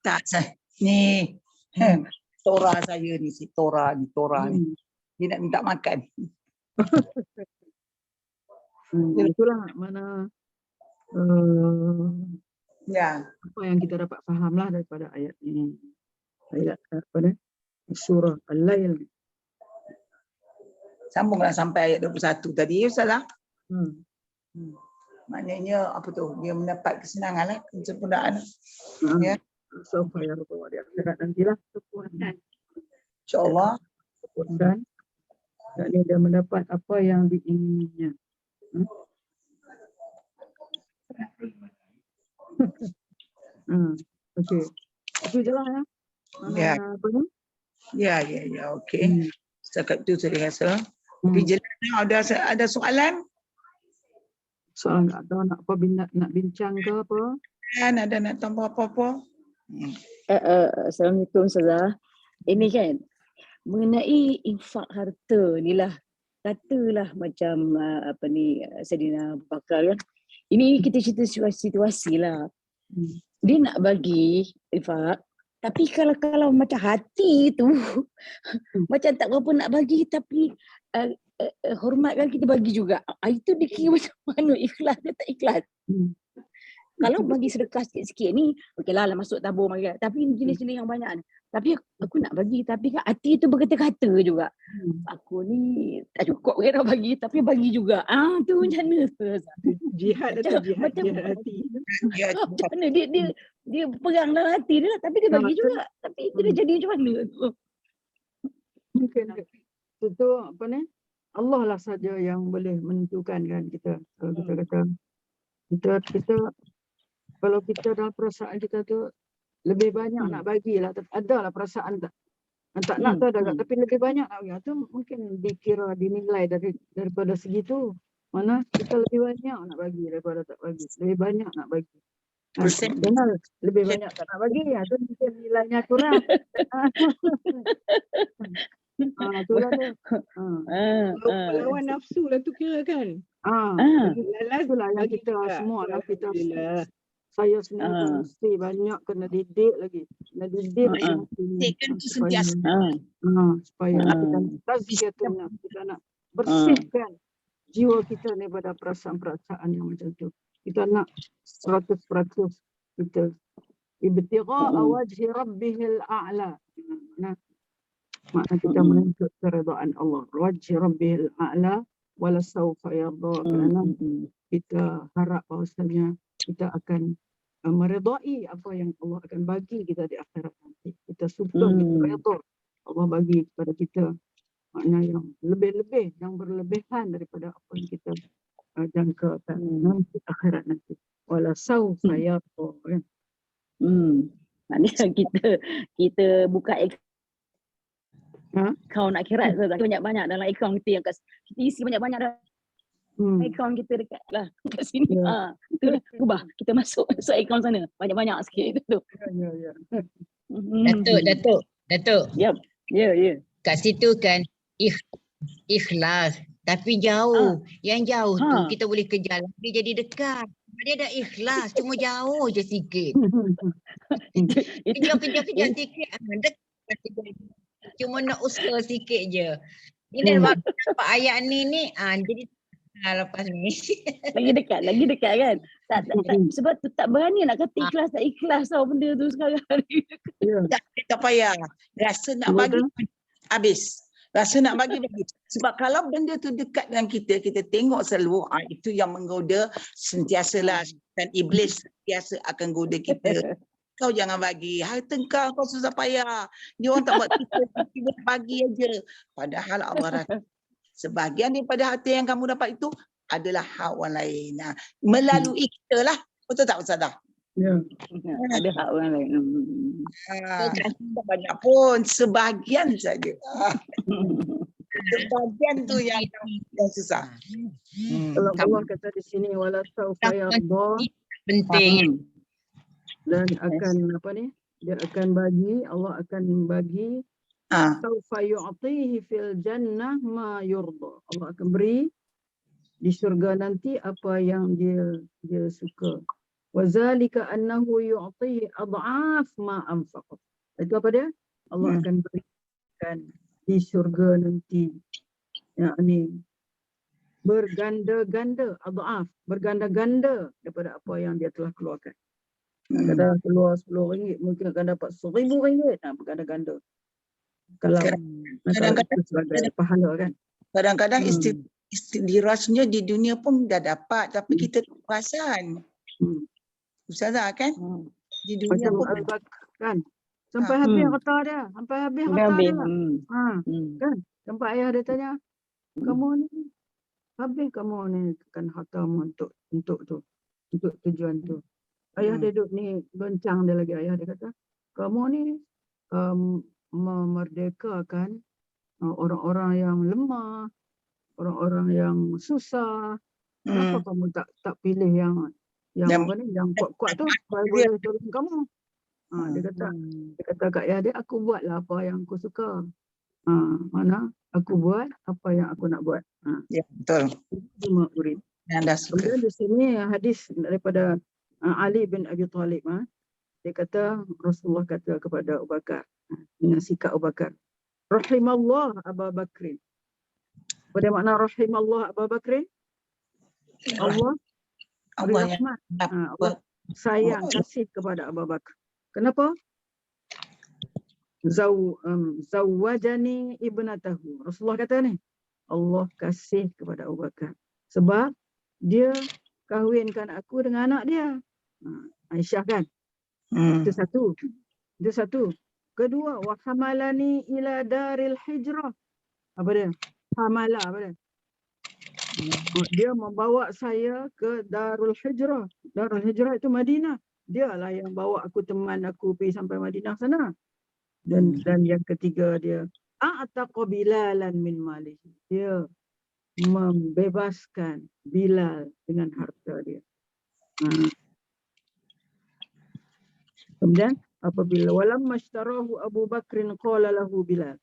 Tak saya. Ni Tora saya ni, si Tora ni. Dia nak minta makan. Itulah mana apa yang kita dapat fahamlah daripada ayat ini. Ayat surah Al-Lail. Sambunglah sampai ayat 21 tadi, Ustazah. Maknanya apa tu? Dia mendapat kesenangan lah, kesempurnaan. Ya. Supaya di akhirat nantilah kepuasan. InsyaAllah. Kepuasan. Dan dia mendapat apa yang diinginnya. Okey. Itu je lah ya. Apa ni? Ya, okey. Setakat itu saya rasa. Tapi jelas ada soalan? Soalan tak tahu nak bincang ke apa? Ada nak tambah apa-apa? Assalamualaikum Ustazah. Ini kan mengenai infak harta ni lah, katalah macam Saidina Abu Bakar kan. Ini kita cerita situasi lah. Dia nak bagi infak, tapi kalau macam hati tu macam tak berapa nak bagi, tapi hormatkan kita bagi juga. Itu dia kira macam mana, ikhlas dia tak ikhlas. Kalau bagi sedekah sikit-sikit ni, okeylah masuk tabung bagi. Tapi jenis-jenis yang banyak ni. Tapi aku nak bagi, tapi kan hati tu berkata-kata juga. Aku ni tak cukup kira bagi, tapi bagi juga. Tu macam mana? Jihad atau jihad hati. Macam mana dia perang dalam hati dia lah, tapi dia bagi juga. Tapi itu dia jadi macam mana tu? Mungkin itu apa ni? Allah lah saja yang boleh menentukan kan kita. Kalau kita kata kita kalau kita dalam perasaan kita tu lebih banyak nak bagilah, adalah perasaan tak nak tu ada, tapi lebih banyak nak bagi tu mungkin dikira dinilai daripada segi tu, mana kita lebih banyak nak bagi daripada tak bagi, lebih banyak nak bagi. Jangan lebih banyak tak nak bagi, tu mungkin nilainya kurang. Itulah tu. Lawan nafsu lah tu kira kan. Itulah yang kita semua lah, kita saya sendiri pun mesti banyak kena didik lagi. Kena didik supaya kita tazkiyatun nafs, kita nak bersihkan jiwa kita daripada perasaan-perasaan yang macam tu. Kita nak 100% kita ibtigha'a wajhi rabbihil a'la. Makna kita menuntut keridaan Allah. Wajhi rabbihil a'la wala sawfa yarda. Kerana kita harap bahawasanya kita akan meridai apa yang Allah akan bagi kita di akhirat nanti. Kita suka, kita redha Allah bagi kepada kita makna yang lebih-lebih, yang berlebihan daripada apa yang kita jangkakan nanti akhirat nanti. Wala sawfa yarda. Kan? Maknanya kita buka akaun akhirat tu banyak-banyak dalam akaun kita yang kita isi banyak-banyak dalam akaun kita dekat lah kat sini. Itulah ubah kita masuk akaun sana banyak-banyak sikit tu. Ya. Datuk. Ya. Kat situ kan ikhlas tapi jauh. Yang jauh tu kita boleh kejar lagi jadi dekat. Dia dah ikhlas cuma jauh je sikit. Kejar sikit dekat. Cuma nak usaha sikit je. Ini dapat ayat ni jadi lepas ni. Lagi dekat kan. Tak, sebab tu tak berani nak kata ikhlas tak ikhlas tau benda tu sekarang. Tak payah. Rasa nak bagi habis. Rasa nak bagi. Sebab kalau benda tu dekat dengan kita tengok selalu itu yang menggoda sentiasalah dan iblis sentiasa akan goda kita. Kau jangan bagi. Harta kau susah payah. Dia orang tak buat kita bagi aja. Padahal Allah rasa sebahagian daripada harta yang kamu dapat itu adalah hak orang lain. Melalui kita lah. Betul tak Ustazah? Ya. Ada hak orang lain. Tak banyak pun. Sebahagian saja. Sebahagian tu yang susah. Kalau Allah kata di sini wala sawfa yarda, Penting. dan akan dia akan bagi, Allah akan bagi sawfa yu'tihi fil jannah ma yurda. Allah akan beri di syurga nanti apa yang dia suka. Wa zalika annahu yu'tihi ad'af ma anfaqa. Itu apa dia? Allah akan berikan di syurga nanti. Yakni berganda-ganda, ad'af, berganda-ganda daripada apa yang dia telah keluarkan. Kadang keluar RM10 mungkin akan dapat RM1,000 berganda-ganda. Kalau Kadang-kadang sebagai pahala kan. Kadang-kadang istidrajnya di dunia pun dah dapat tapi kita tak perasan. Ustazah kan? Di dunia Macam pun kan. Sampai habis harta dia, sampai habis harta dia. Kan? Sampai ayah dia tanya, kamu ni habis kamu ni kan hartamu untuk tujuan tu. Ayah dia duduk ni goncang dia lagi. Ayah dia kata, kamu ni memerdekakan orang-orang yang lemah, orang-orang yang susah. Kenapa kamu tak pilih yang kuat-kuat tu boleh tolong kamu? Dia kata kat ayah dia, aku buatlah apa yang aku suka. Mana aku buat apa yang aku nak buat. Ya, betul. Cuma murid. Kemudian di sini hadis daripada Ali bin Abi Talib. Dia kata, Rasulullah kata kepada Abu Bakar, dengan sikap Abu Bakar, rahimallah Abu Bakrin. Apa makna rahimallah Abu Bakrin? Allah rahmat. Allah sayang, kasih kepada Abu Bakar. Kenapa? Zawwajani ibnatahu. Rasulullah kata ni, Allah kasih kepada Abu Bakar. Sebab dia kahwinkan aku dengan anak dia. Aisyah kan? Itu satu. Kedua, wa hamalani ila daril hijrah. Apa dia? Hamala apa dia? Dia membawa saya ke Darul Hijrah. Darul Hijrah itu Madinah. Dialah yang bawa aku, teman aku pergi sampai Madinah sana. Dan yang ketiga dia a'taqa Bilalan min malihi. Dia membebaskan Bilal dengan harta dia. Kemudian apabila walamma ishtarahu Abu Bakrin qala lahu Bilal.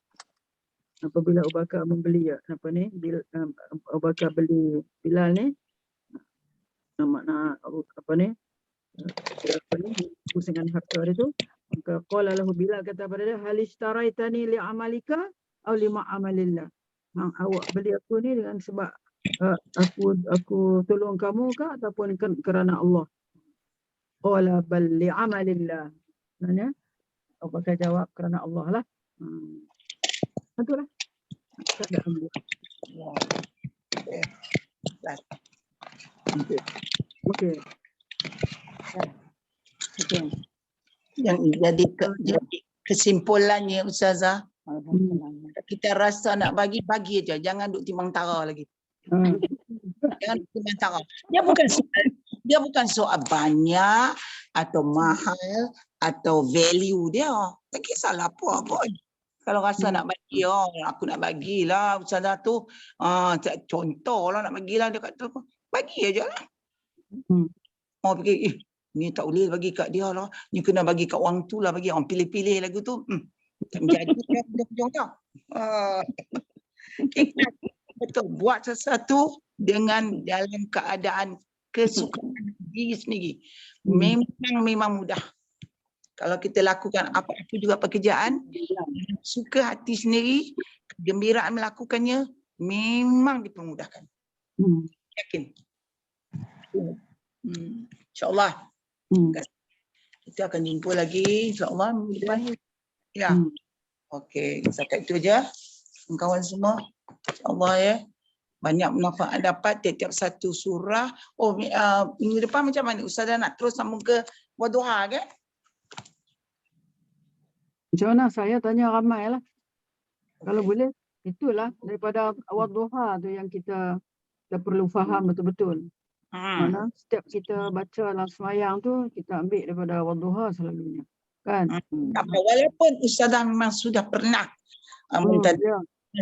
Apabila Abu Bakar membeli Abu Bakar beli Bilal ni, makna dengan harta dia tu, maka qala lahu Bilal, kata pada dia, hal ishtaraitani li amalika aw li ma'amalillah. Awak beli aku ni dengan sebab aku tolong kamu ke ataupun kerana Allah? Qala bal li'amalillah. Sebenarnya Abu Bakar jawab kerana Allah lah. Itulah keadaan dia. Okey. Okey. Yang jadi kesimpulannya Ustazah, kita rasa nak bagi aja, jangan duk timbang tara lagi. Jangan duk timbang tara. Dia bukan soal banyak atau mahal atau value dia. Tak kisahlah apa pun. Kalau rasa nak bagi, aku nak bagilah Ustazah tu. Contohlah nak bagilah dia kata bagi aja lah. Mau fikir, ni tak boleh bagi kat dia lah. Ni kena bagi kat orang tu lah, bagi orang pilih-pilih lagu tu. Tak menjadi dia. Betul, buat sesuatu dengan dalam keadaan kesukaan diri sendiri. Memang mudah. Kalau kita lakukan apa-apa juga pekerjaan, suka hati sendiri, kegembiraan melakukannya, memang dipermudahkan. Yakin. InsyaAllah. Kita akan jumpa lagi insyaAllah minggu depan. Ya. Okey, setakat itu aja. Kawan semua. InsyaAllah ya. Banyak manfaat dapat tiap-tiap satu surah. Minggu depan macam mana? Ustazah nak terus sambung ke Wadduha ke? Macam mana? Saya tanya ramai lah. Kalau boleh, itulah daripada Wadduha tu yang kita perlu faham betul-betul. Mana setiap kita baca dalam semayang tu, kita ambil daripada Wadduha selalunya. Kan? Walaupun Ustazah memang sudah pernah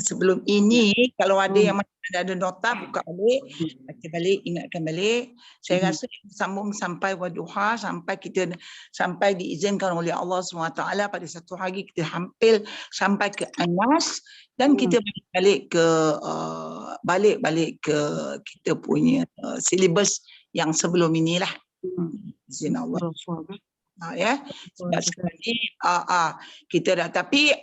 sebelum ini, kalau ada yang ada nota, buka balik, baca balik, ingatkan balik. Saya rasa sambung sampai Wadduha, sampai diizinkan oleh Allah SWT pada satu hari kita hampir sampai ke Anas, dan kita balik ke kita punya silibus yang sebelum inilah. Izin Allah. Ya, sebab sebenarnya kita dah, tapi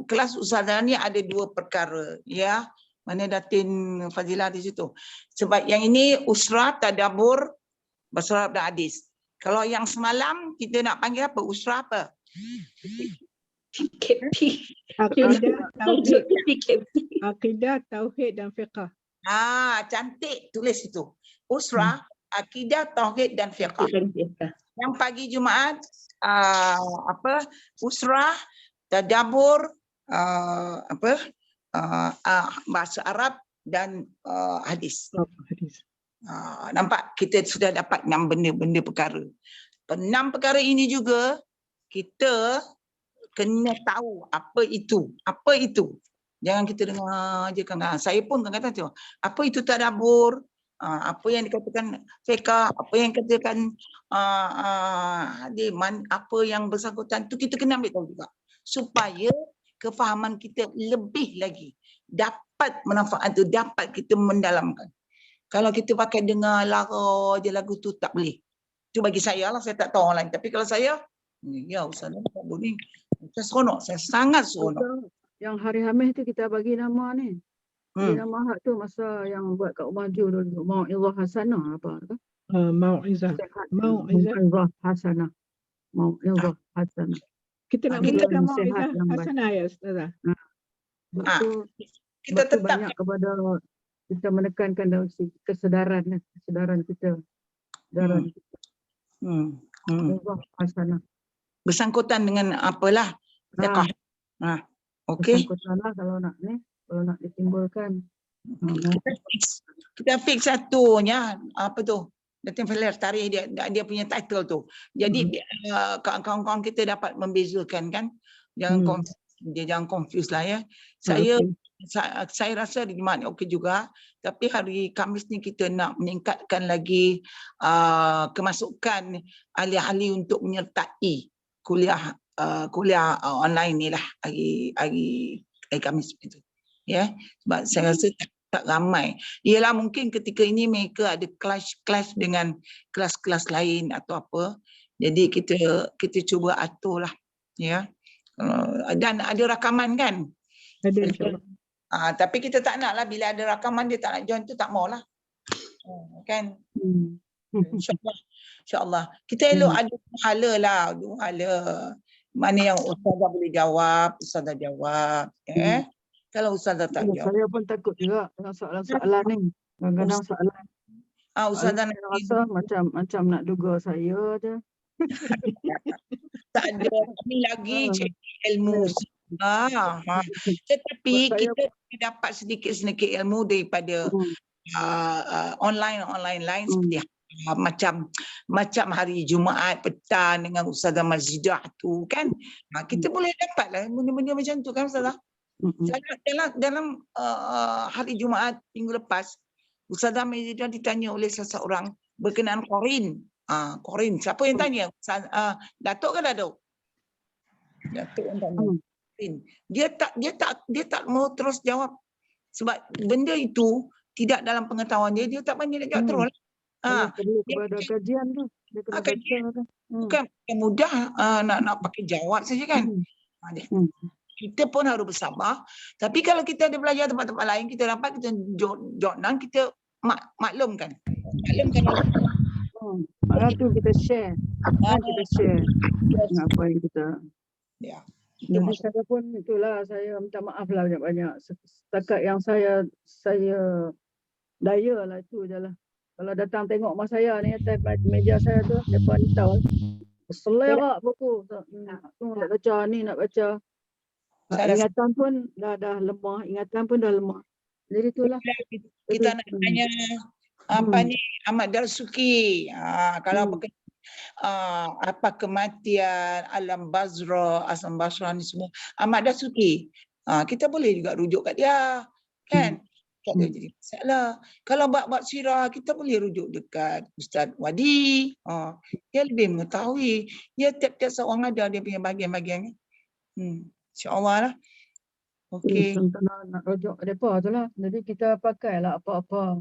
kelas Ustazah ni ada dua perkara, ya. Mana Datin Fazilah di situ. Sebab yang ini usrah, tadabbur, bersurah dan hadis. Kalau yang semalam kita nak panggil apa? Usrah apa? Akidah, tauhid dan fiqh. Cantik tulis itu. Usrah, akidah, tauhid dan fiqh. Yang pagi Jumaat usrah, tadabbur, bahasa Arab dan hadis. Nampak kita sudah dapat 6 benda perkara. 6 perkara ini juga kita kena tahu apa itu. Jangan kita dengar je kan. Saya pun kadang-kadang tengok apa itu tadabbur, apa yang dikatakan fiqh, apa yang dikatakan apa yang bersangkutan tu kita kena ambil tahu juga, supaya kefahaman kita lebih lagi dapat manfaat tu, dapat kita mendalamkan. Kalau kita pakai dengar lara je lagu tu tak boleh. Tu bagi saya lah, saya tak tahu orang lain. Tapi kalau saya, ya Ustaz tak boleh. Saya seronok, saya sangat seronok. Yang hari Khamis tu kita bagi nama ni. Bagi nama hak tu masa yang buat kat rumah Ju dulu. Mau'izah Hasanah apa tu? Mau'izah Hasanah. Mau'izah Hasanah. Kita nak mulakan Mau'izah Hasanah ya Ustazah. Kita tetap banyak kepada kita menekankan dalam kesedaran kita. Hasanah. Bersangkutan dengan apalah. Okey. Bersangkutan lah kalau nak ditimbulkan. Kita fix satunya, apa tu? Datin Falir tarikh dia punya title tu. Jadi kawan-kawan kita dapat membezakan kan. Jangan confuse lah ya. Saya rasa di Jumaat okey juga, tapi hari Khamis ni kita nak meningkatkan lagi kemasukan ahli-ahli untuk menyertai kuliah online ni lah hari Khamis itu. Ya, sebab saya rasa tak ramai. Ialah mungkin ketika ini mereka ada clash dengan kelas-kelas lain atau apa. Jadi kita cuba aturlah, ya. Dan ada rakaman kan? Ada insya-Allah. Tapi kita tak nak lah bila ada rakaman dia tak nak join tu tak maulah. Kan? InsyaAllah. Kita elok ada pahala lah. Mana yang ustazah boleh jawab, ustazah jawab. Kalau ustazah tak jawab. Saya pun takut juga dengan soalan-soalan ni. Kadang-kadang soalan Ustazah nak rasa macam nak duga saya je. tak ada. Kami lagi cari ilmu. Tetapi kita dapat sedikit-sedikit ilmu daripada online lain seperti macam hari Jumaat petang dengan Ustazah Mazidah tu kan. Kita boleh dapat lah benda-benda macam tu kan Ustazah. Dalam hari Jumaat minggu lepas, Ustazah Mazidah ditanya oleh seseorang berkenaan Qorin. Qorin. Siapa yang tanya? Datuk ke Datuk? Datuk yang tanya. Dia tak mau terus jawab sebab benda itu tidak dalam pengetahuan dia tak pandai nak jawab terus. Kepada kajian tu. Bukan mudah nak pakai jawab saja kan. Kita pun harus bersabar. Tapi kalau kita ada belajar tempat-tempat lain, kita dapat kita jawab, kita maklumkan. Malah tu kita share. Kita share apa yang kita. Ya. Jadi saya pun itulah, saya minta maaf lah banyak-banyak. Setakat yang saya daya lah itu je lah. Kalau datang tengok mak saya ni atas meja saya tu, mereka ni tahu. Selerak buku. Nak baca ni, nak baca. Ingatan pun dah lemah. Jadi itulah. Kita nak tanya apa ni Ahmad Darsuki. Kalau apa kematian Alam Basra, Asam Basra ni semua Ahmad Darsuki. Kita boleh juga rujuk kat dia. Kan? Tak ada jadi masalah. Kalau bab sirah, kita boleh rujuk dekat Ustaz Wadi. Dia lebih mengetahui. Dia tiap-tiap seorang ada dia punya bahagian-bahagian. InsyaAllah lah. Okey. Nak rujuk mereka tu lah. Jadi kita pakailah apa-apa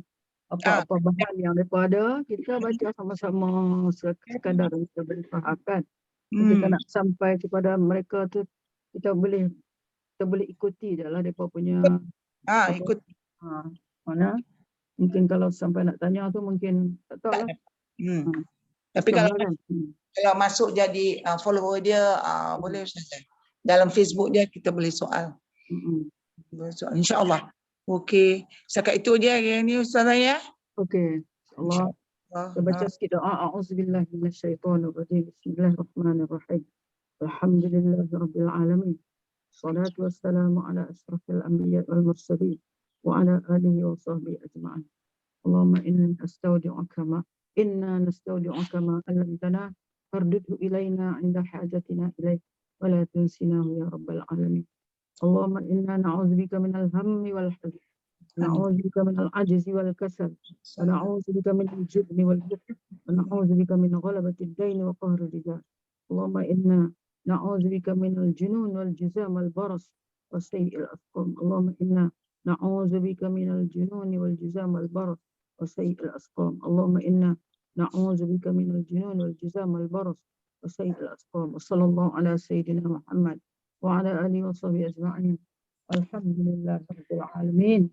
bahan yang mereka ada. Kita baca sama-sama sekadar kita berfahamkan. Kita nak sampai kepada mereka tu, kita boleh ikuti je lah mereka punya. Ikut. Mana mungkin kalau sampai nak tanya tu mungkin tak tahu lah. Tapi kalau masuk jadi follower dia, boleh Ustazah. Dalam Facebook dia kita boleh soal. InsyaAllah. Okey. Setakat itu je hari ni Ustazah ya. Okey. InsyaAllah. Kita baca sikit doa. A'udzubillahi minasyaitonirrajim. Bismillahirrahmanirrahim. Alhamdulillahirabbil alamin. Salatu wassalamu ala asrafil anbiya wal mursalin wa ala alihi wa sahbihi ajma'in. Allahumma inna nastaudi'uka ma 'allamtana fardudhu ilaina 'inda hajatina ilaik wa la tunsinahu ya rabbal alamin. Allahumma inna na'udzubika minal hammi wal hazn. Na'udzubika minal ajzi wal kasal. Wa na'udzubika minal jubni wal bukhl. Wa na'udzubika min ghalabati ad-dayn wa qahri rijal. Allahumma inna na'udzubika minal junun wal juzam wal baras wa sayyi'il asqam. Allahumma inna na'udzubika minal junun wal juzam wal baras wa sayyi'il asqam. Allahumma inna na'udzubika minal junun wal juzam wal baras wa sayyi'il asqam. Wa sallallahu ala sayyidina Muhammad wa ala alihi wa sahbihi ajma'in. Alhamdulillah rabbil alamin.